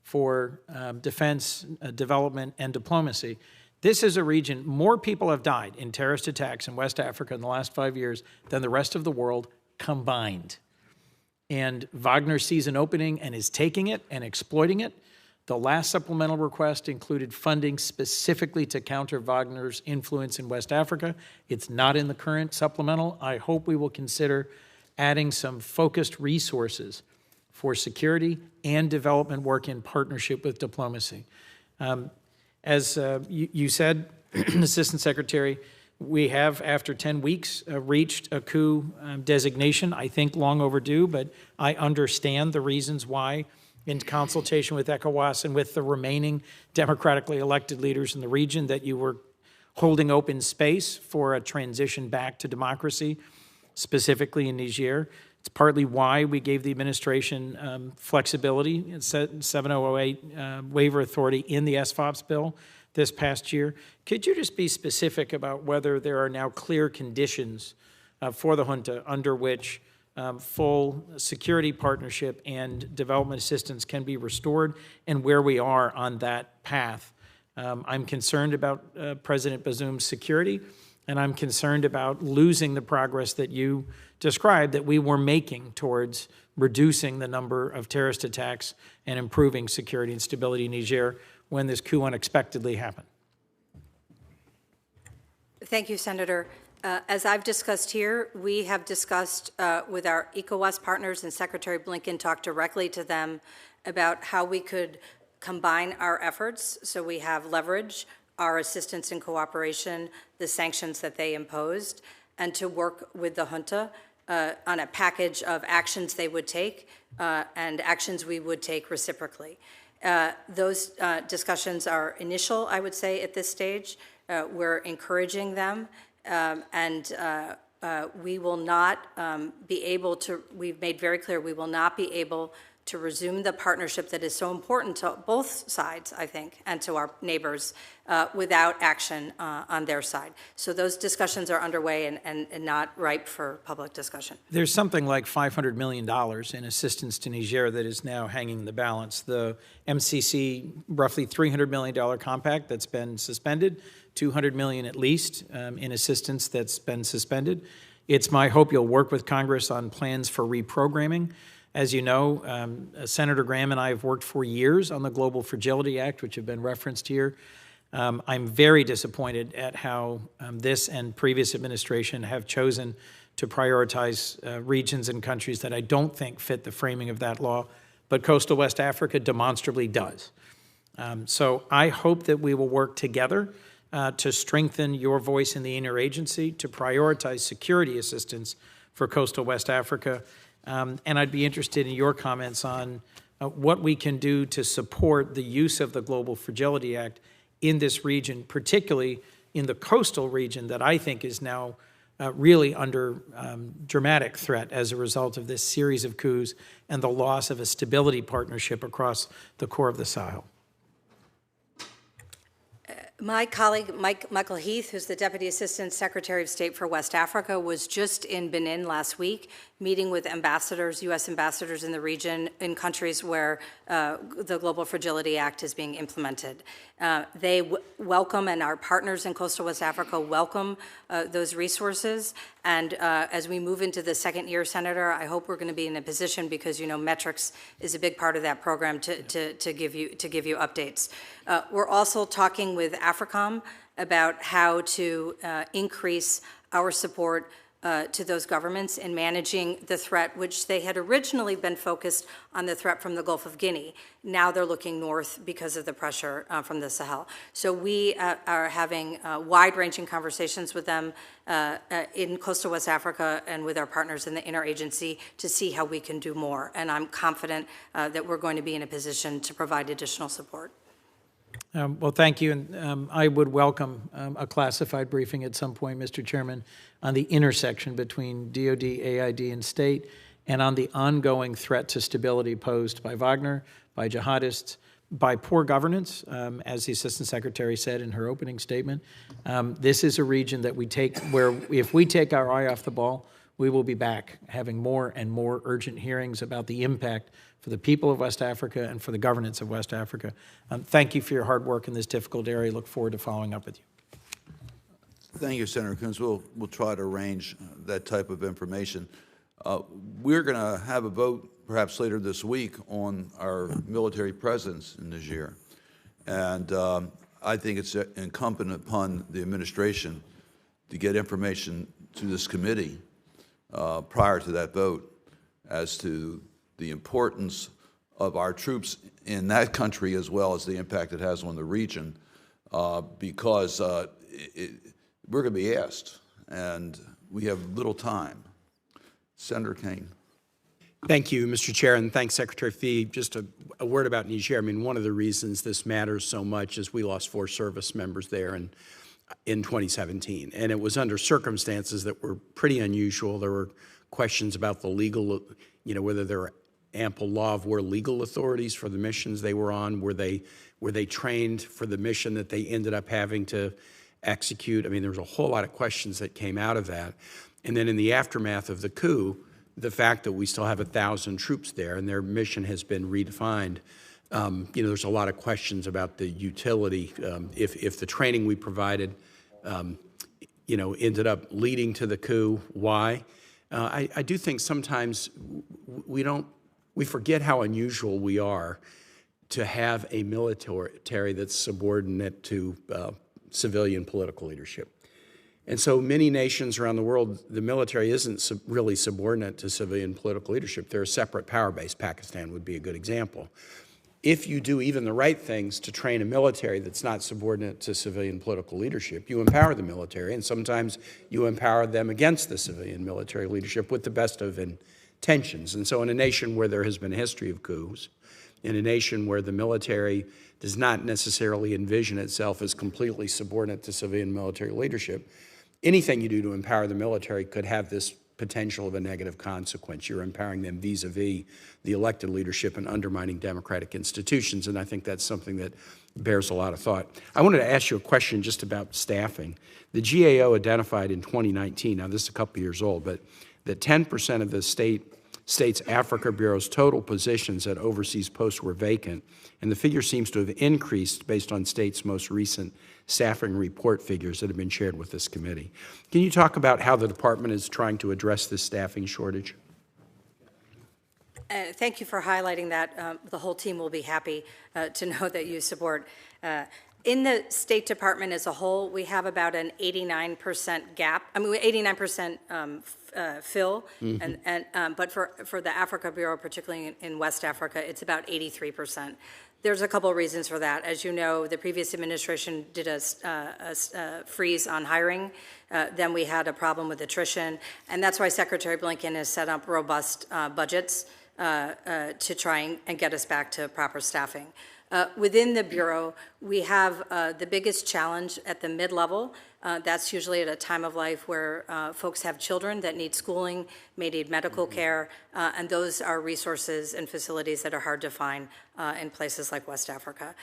for defense, development, and diplomacy. This is a region, more people have died in terrorist attacks in West Africa in the last 5 years than the rest of the world combined. And Wagner sees an opening and is taking it and exploiting it. The last supplemental request included funding specifically to counter Wagner's influence in West Africa. It's not in the current supplemental. I hope we will consider adding some focused resources for security and development work in partnership with diplomacy. As you said, Assistant Secretary, we have, after 10 weeks, reached a coup designation, I think long overdue, but I understand the reasons why, in consultation with ECOWAS and with the remaining democratically elected leaders in the region, that you were holding open space for a transition back to democracy, specifically in Niger. It's partly why we gave the administration flexibility, 7008 waiver authority in the SFOPS bill this past year. Could you just be specific about whether there are now clear conditions for the junta under which full security partnership and development assistance can be restored, and where we are on that path? I'm concerned about President Bazoum's security, and I'm concerned about losing the progress that you described that we were making towards reducing the number of terrorist attacks and improving security and stability in Niger when this coup unexpectedly happened. Thank you, Senator. As I've discussed here, we have discussed with our ECOWAS partners, and Secretary Blinken talked directly to them about how we could combine our efforts so we have leverage, our assistance and cooperation, the sanctions that they imposed, and to work with the junta on a package of actions they would take and actions we would take reciprocally. Those discussions are initial, I would say, at this stage. We're encouraging them, and we will not be able to, we've made very clear, we will not be able to resume the partnership that is so important to both sides, I think, and to our neighbors without action on their side. So those discussions are underway and not ripe for public discussion. There's something like $500 million in assistance to Niger that is now hanging in the balance. The MCC roughly $300 million compact that's been suspended, $200 million at least in assistance that's been suspended. It's my hope you'll work with Congress on plans for reprogramming. As you know, Senator Graham and I have worked for years on the Global Fragility Act, which have been referenced here. I'm very disappointed at how this and previous administration have chosen to prioritize regions and countries that I don't think fit the framing of that law, but coastal West Africa demonstrably does. So I hope that we will work together to strengthen your voice in the interagency, to prioritize security assistance for coastal West Africa. And I'd be interested in your comments on what we can do to support the use of the Global Fragility Act in this region, particularly in the coastal region that I think is now really under dramatic threat as a result of this series of coups and the loss of a stability partnership across the core of the Sahel. My colleague, Michael Heath, who's the Deputy Assistant Secretary of State for West Africa, was just in Benin last week, meeting with ambassadors, U.S. ambassadors in the region, in countries where the Global Fragility Act is being implemented. They welcome, and our partners in coastal West Africa welcome those resources. And as we move into the second year, Senator, I hope we're going to be in a position, because you know metrics is a big part of that program, to give you updates. We're also talking with AFRICOM about how to increase our support to those governments in managing the threat, which they had originally been focused on the threat from the Gulf of Guinea. Now they're looking north because of the pressure from the Sahel. So we are having wide-ranging conversations with them in coastal West Africa and with our partners in the interagency to see how we can do more. And I'm confident that we're going to be in a position to provide additional support. Well, thank you, and I would welcome a classified briefing at some point, Mr. Chairman, on the intersection between DoD, AID, and state, and on the ongoing threat to stability posed by Wagner, by jihadists, by poor governance, as the Assistant Secretary said in her opening statement. This is a region that we take where, if we take our eye off the ball, we will be back having more and more urgent hearings about the impact for the people of West Africa and for the governance of West Africa. Thank you for your hard work in this difficult area. Look forward to following up with you. Thank you, Senator Coons. We'll try to arrange that type of information. We're going to have a vote perhaps later this week on our military presence in Niger. And I think it's incumbent upon the administration to get information to this committee prior to that vote as to the importance of our troops in that country as well as the impact it has on the region, because we're going to be asked, and we have little time. Senator Kane. Thank you, Mr. Chair, and thanks, Secretary Phee. Just a word about Niger. I mean, one of the reasons this matters so much is we lost 4 service members there in 2017, and it was under circumstances that were pretty unusual. There were questions about the legal, whether there were ample law of war legal authorities for the missions they were on. Were they trained for the mission that they ended up having to execute? I mean, there was a whole lot of questions that came out of that. And then in the aftermath of the coup, the fact that we still have 1,000 troops there and their mission has been redefined, there's a lot of questions about the utility. If the training we provided, ended up leading to the coup, why? I do think sometimes we forget how unusual we are to have a military that's subordinate to civilian political leadership. And so many nations around the world, the military isn't really subordinate to civilian political leadership. They're a separate power base. Pakistan would be a good example. If you do even the right things to train a military that's not subordinate to civilian political leadership, you empower the military, and sometimes you empower them against the civilian military leadership with the best of intentions. And so in a nation where there has been a history of coups, in a nation where the military does not necessarily envision itself as completely subordinate to civilian military leadership, anything you do to empower the military could have this potential of a negative consequence. You're empowering them vis-a-vis the elected leadership and undermining democratic institutions, and I think that's something that bears a lot of thought. I wanted to ask you a question just about staffing. The GAO identified in 2019, now this is a couple years old, but that 10% of the state's Africa Bureau's total positions at overseas posts were vacant, and the figure seems to have increased based on state's most recent staffing report figures that have been shared with this committee. Can you talk about how the department is trying to address this staffing shortage? Thank you for highlighting that. The whole team will be happy to know that you support. In the State Department as a whole, we have about an 89% gap. I mean, 89% fill, but for the Africa Bureau, particularly in West Africa, it's about 83%. There's a couple of reasons for that. As you know, the previous administration did a freeze on hiring. Then we had a problem with attrition, and that's why Secretary Blinken has set up robust budgets to try and get us back to proper staffing. Within the Bureau, we have the biggest challenge at the mid-level. That's usually at a time of life where folks have children that need schooling, may need medical care, and those are resources and facilities that are hard to find in places like West Africa.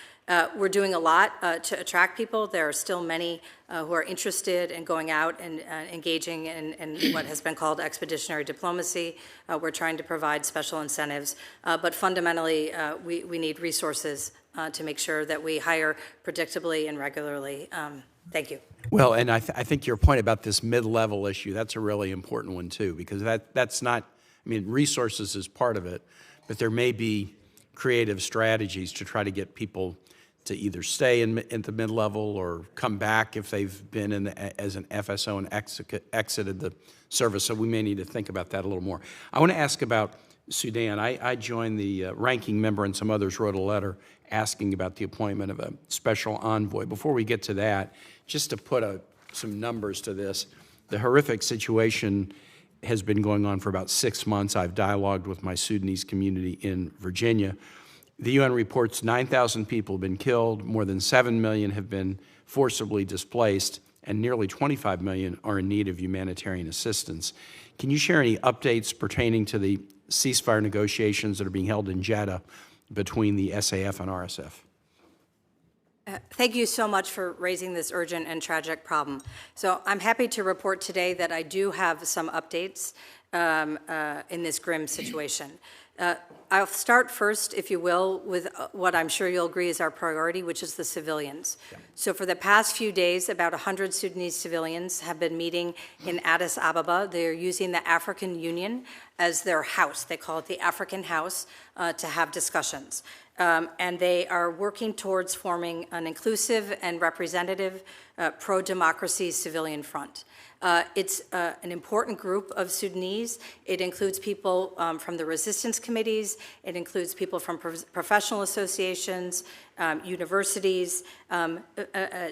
We're doing a lot to attract people. There are still many who are interested in going out and engaging in what has been called expeditionary diplomacy. We're trying to provide special incentives, but fundamentally, we need resources to make sure that we hire predictably and regularly. Thank you. Well, and I think your point about this mid-level issue, that's a really important one too, because that's not, I mean, resources is part of it, but there may be creative strategies to try to get people to either stay at the mid-level or come back if they've been as an FSO and exited the service. So we may need to think about that a little more. I want to ask about Sudan. I joined the ranking member, and some others wrote a letter asking about the appointment of a special envoy. Before we get to that, just to put some numbers to this, the horrific situation has been going on for about 6 months. I've dialogued with my Sudanese community in Virginia. The UN reports 9,000 people have been killed, more than 7 million have been forcibly displaced, and nearly 25 million are in need of humanitarian assistance. Can you share any updates pertaining to the ceasefire negotiations that are being held in Jeddah between the SAF and RSF? Thank you so much for raising this urgent and tragic problem. So I'm happy to report today that I do have some updates in this grim situation. I'll start first, if you will, with what I'm sure you'll agree is our priority, which is the civilians. Yeah. So for the past few days, about 100 Sudanese civilians have been meeting in Addis Ababa. They're using the African Union as their house. They call it the African House to have discussions. And they are working towards forming an inclusive and representative pro-democracy civilian front. It's an important group of Sudanese. It includes people from the resistance committees. It includes people from professional associations, universities,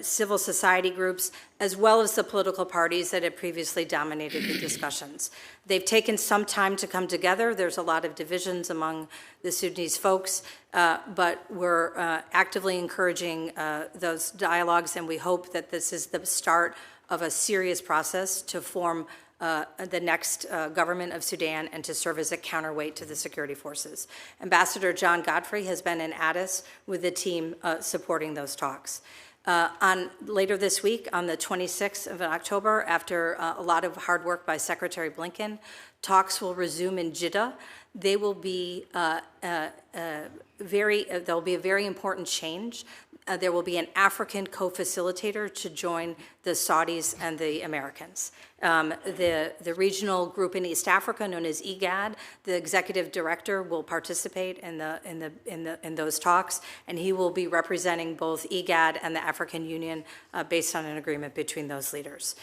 civil society groups, as well as the political parties that had previously dominated the discussions. They've taken some time to come together. There's a lot of divisions among the Sudanese folks, but we're actively encouraging those dialogues, and we hope that this is the start of a serious process to form the next government of Sudan and to serve as a counterweight to the security forces. Ambassador John Godfrey has been in Addis with the team supporting those talks. Later this week, on the 26th of October, after a lot of hard work by Secretary Blinken, talks will resume in Jeddah. They will be there'll be a very important change. There will be an African co-facilitator to join the Saudis and the Americans. The regional group in East Africa, known as IGAD, the executive director will participate in those talks, and he will be representing both IGAD and the African Union based on an agreement between those leaders.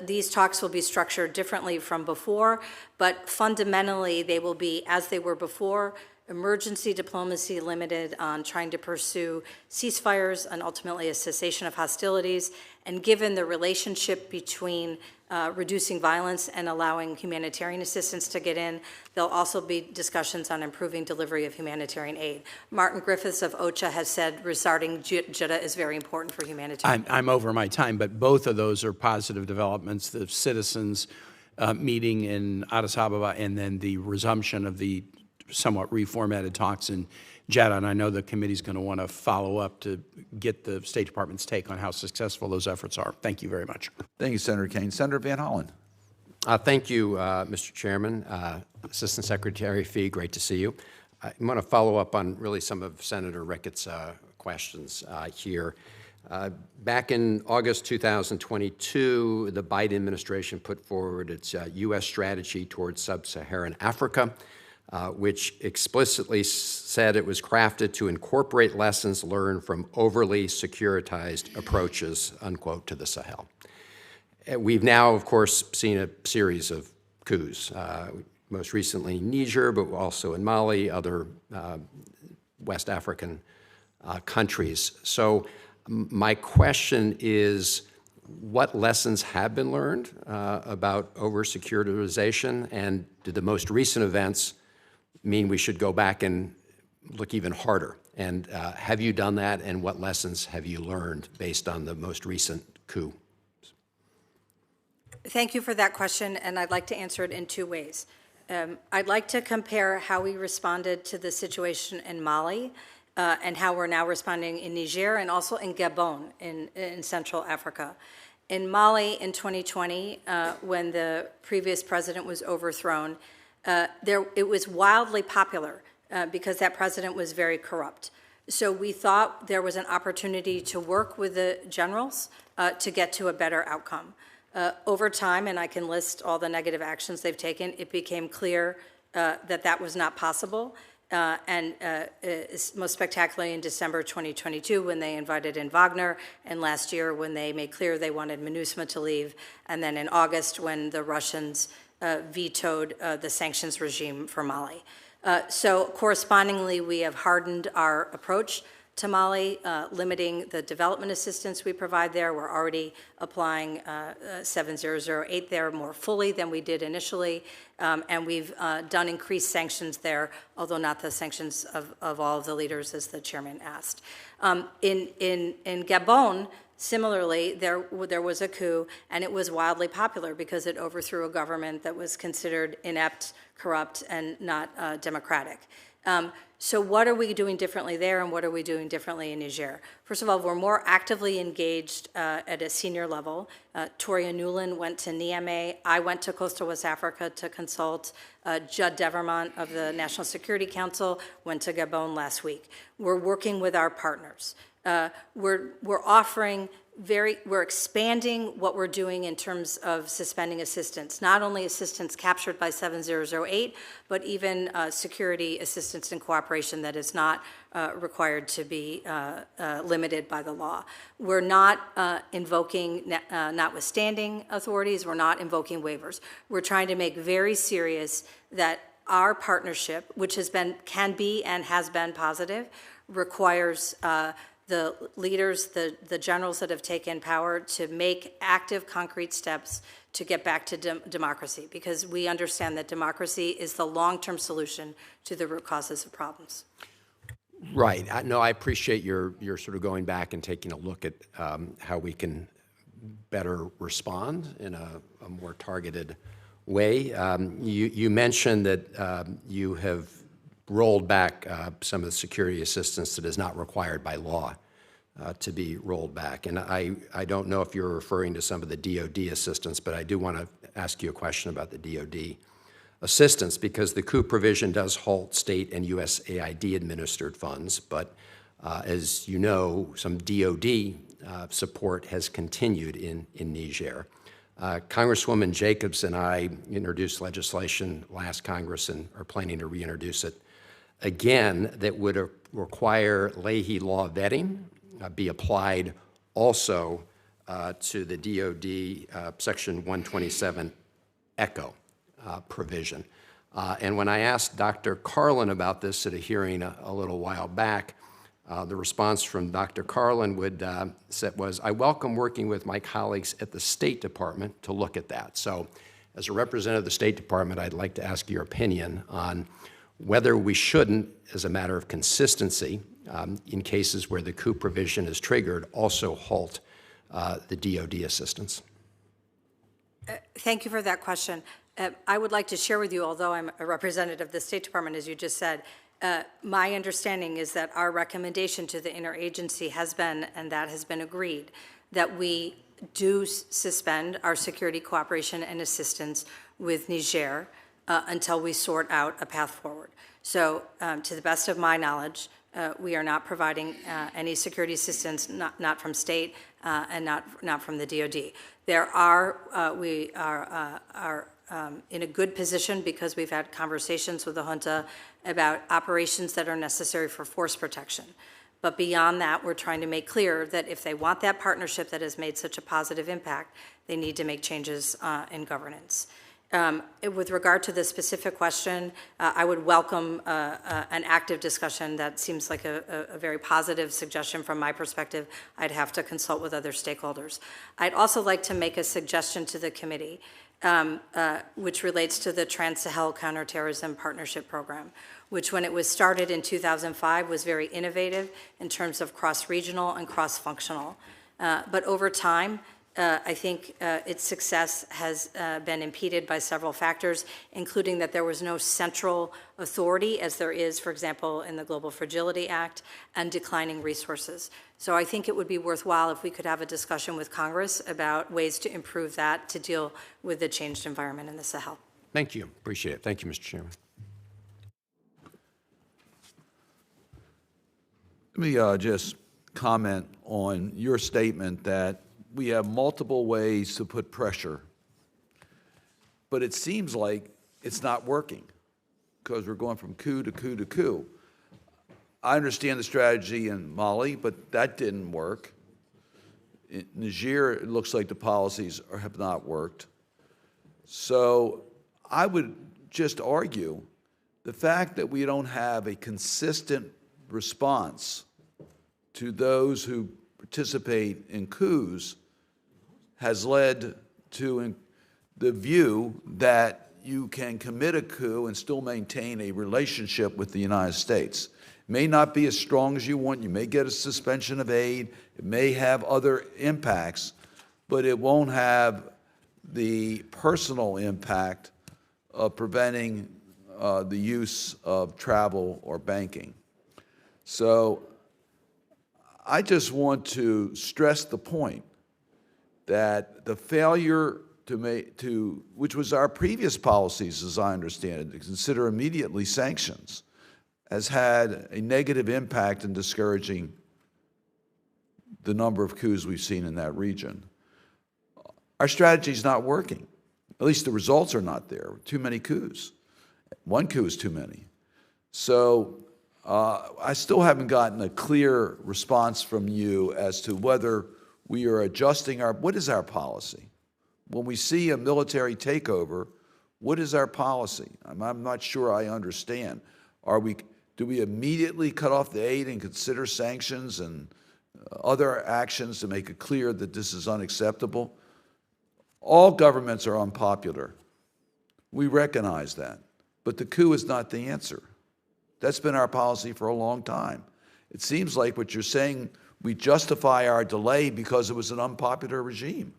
These talks will be structured differently from before, but fundamentally they will be, as they were before, emergency diplomacy limited on trying to pursue ceasefires and ultimately a cessation of hostilities. And given the relationship between reducing violence and allowing humanitarian assistance to get in, there'll also be discussions on improving delivery of humanitarian aid. Martin Griffiths of OCHA has said restarting Jeddah is very important for humanitarian aid. I'm over my time, but both of those are positive developments. The citizens meeting in Addis Ababa and then the resumption of the somewhat reformatted talks in Jeddah, and I know the committee's going to want to follow up to get the State Department's take on how successful those efforts are. Thank you very much. Thank you, Senator Kaine. Senator Van Hollen. Thank you, Mr. Chairman. Assistant Secretary Phee, great to see you. I want to follow up on really some of Senator Ricketts' questions here. Back in August 2022, the Biden administration put forward its U.S. strategy towards sub-Saharan Africa, which explicitly said it was crafted to incorporate lessons learned from overly securitized approaches, unquote, to the Sahel. We've now, of course, seen a series of coups, most recently Niger, but also in Mali, other West African countries. So my question is, what lessons have been learned about over-securitization, and did the most recent events mean we should go back and look even harder? And have you done that, and what lessons have you learned based on the most recent coup? Thank you for that question, and I'd like to answer it in two ways. I'd like to compare how we responded to the situation in Mali and how we're now responding in Niger and also in Gabon in Central Africa. In Mali in 2020, when the previous president was overthrown, it was wildly popular because that president was very corrupt. So we thought there was an opportunity to work with the generals to get to a better outcome. Over time, and I can list all the negative actions they've taken, it became clear that that was not possible. and most spectacularly in December 2022 when they invited in Wagner, and last year when they made clear they wanted MINUSMA to leave, and then in August when the Russians vetoed the sanctions regime for Mali. So correspondingly, we have hardened our approach to Mali, limiting the development assistance we provide there. We're already applying 7008 there more fully than we did initially, and we've done increased sanctions there, although not the sanctions of all of the leaders, as the chairman asked. In Gabon, similarly, there was a coup, and it was wildly popular because it overthrew a government that was considered inept, corrupt, and not democratic. So what are we doing differently there, and what are we doing differently in Niger? First of all, we're more actively engaged at a senior level. Toria Newland went to Niamey. I went to Coastal West Africa to consult. Judd Devermont of the National Security Council went to Gabon last week. We're working with our partners. We're expanding what we're doing in terms of suspending assistance, not only assistance captured by 7008, but even security assistance and cooperation that is not required to be limited by the law. We're not invoking notwithstanding authorities. We're not invoking waivers. We're trying to make very serious that our partnership, which can be and has been positive, requires the leaders, the generals that have taken power to make active, concrete steps to get back to democracy, because we understand that democracy is the long-term solution to the root causes of problems. Right. No, I appreciate your sort of going back and taking a look at how we can better respond in a more targeted way. You mentioned that you have rolled back some of the security assistance that is not required by law to be rolled back. And I don't know if you're referring to some of the DOD assistance, but I do want to ask you a question about the DOD assistance, because the coup provision does halt state and USAID administered funds, but as you know, some DOD support has continued in Niger. Congresswoman Jacobs and I introduced legislation last Congress and are planning to reintroduce it again that would require Leahy law vetting be applied also to the DOD Section 127 ECHO provision. And when I asked Dr. Carlin about this at a hearing a little while back, the response from Dr. Carlin was, I welcome working with my colleagues at the State Department to look at that. So as a representative of the State Department, I'd like to ask your opinion on whether we shouldn't, as a matter of consistency, in cases where the coup provision is triggered, also halt the DOD assistance. Thank you for that question. I would like to share with you, although I'm a representative of the State Department, as you just said, my understanding is that our recommendation to the interagency has been, and that has been agreed, that we do suspend our security cooperation and assistance with Niger until we sort out a path forward. So to the best of my knowledge, we are not providing any security assistance, not from state and not from the DOD. We are in a good position because we've had conversations with the junta about operations that are necessary for force protection. But beyond that, we're trying to make clear that if they want that partnership that has made such a positive impact, they need to make changes in governance. With regard to the specific question, I would welcome an active discussion. That seems like a very positive suggestion from my perspective. I'd have to consult with other stakeholders. I'd also like to make a suggestion to the committee, which relates to the Trans-Sahel Counterterrorism Partnership Program, which when it was started in 2005 was very innovative in terms of cross-regional and cross-functional. But over time, I think its success has been impeded by several factors, including that there was no central authority, as there is, for example, in the Global Fragility Act, and declining resources. So I think it would be worthwhile if we could have a discussion with Congress about ways to improve that to deal with the changed environment in the Sahel. Thank you. Appreciate it. Thank you, Mr. Chairman. Let me just comment on your statement that we have multiple ways to put pressure, but it seems like it's not working. because we're going from coup to coup to coup. I understand the strategy in Mali, but that didn't work. In Niger, it looks like the policies have not worked. So I would just argue the fact that we don't have a consistent response to those who participate in coups has led to the view that you can commit a coup and still maintain a relationship with the United States. It may not be as strong as you want. You may get a suspension of aid. It may have other impacts, but it won't have the personal impact of preventing the use of travel or banking. So I just want to stress the point that the failure which was our previous policies, as I understand it, to consider immediately sanctions, has had a negative impact in discouraging the number of coups we've seen in that region. Our strategy is not working. At least the results are not there. Too many coups. One coup is too many. So I still haven't gotten a clear response from you as to whether we are adjusting what is our policy? When we see a military takeover, what is our policy? I'm not sure I understand. Do we immediately cut off the aid and consider sanctions and other actions to make it clear that this is unacceptable? All governments are unpopular. We recognize that. But the coup is not the answer. That's been our policy for a long time. It seems like what you're saying, we justify our delay because it was an unpopular regime.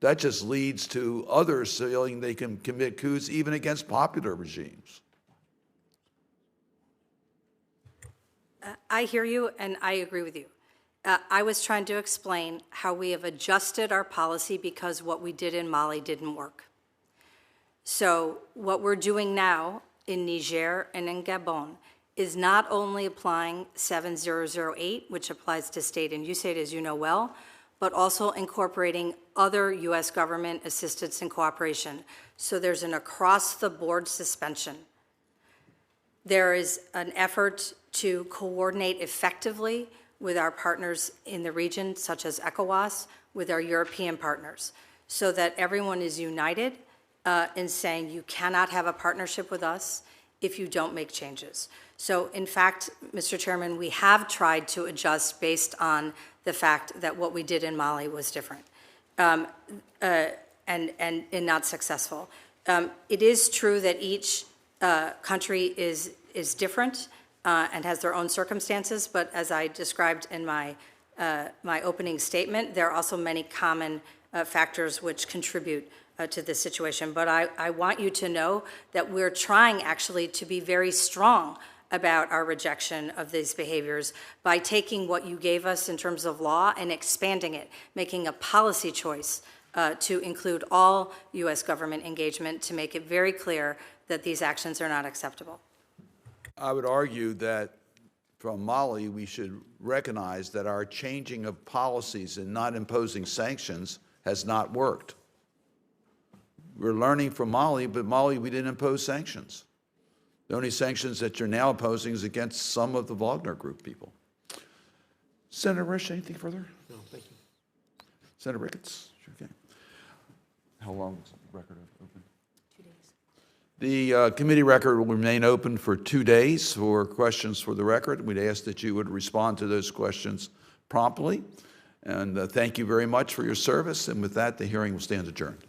That just leads to others feeling they can commit coups even against popular regimes. I hear you, and I agree with you. I was trying to explain how we have adjusted our policy because what we did in Mali didn't work. So what we're doing now in Niger and in Gabon is not only applying 7008, which applies to state and USAID, as you know well, but also incorporating other U.S. government assistance and cooperation. So there's an across-the-board suspension. There is an effort to coordinate effectively with our partners in the region, such as ECOWAS, with our European partners, so that everyone is united in saying you cannot have a partnership with us if you don't make changes. So in fact, Mr. Chairman, we have tried to adjust based on the fact that what we did in Mali was different and not successful. It is true that each country is different and has their own circumstances, but as I described in my opening statement, there are also many common factors which contribute to this situation. But I want you to know that we're trying actually to be very strong about our rejection of these behaviors by taking what you gave us in terms of law and expanding it, making a policy choice to include all U.S. government engagement to make it very clear that these actions are not acceptable. I would argue that from Mali, we should recognize that our changing of policies and not imposing sanctions has not worked. We're learning from Mali, but Mali, we didn't impose sanctions. The only sanctions that you're now imposing is against some of the Wagner Group people. Senator Risch, anything further? No, thank you. Senator Ricketts? Okay. How long is the record open? 2 days. The committee record will remain open for 2 days for questions for the record. We'd ask that you would respond to those questions promptly. And thank you very much for your service. And with that, the hearing will stand adjourned.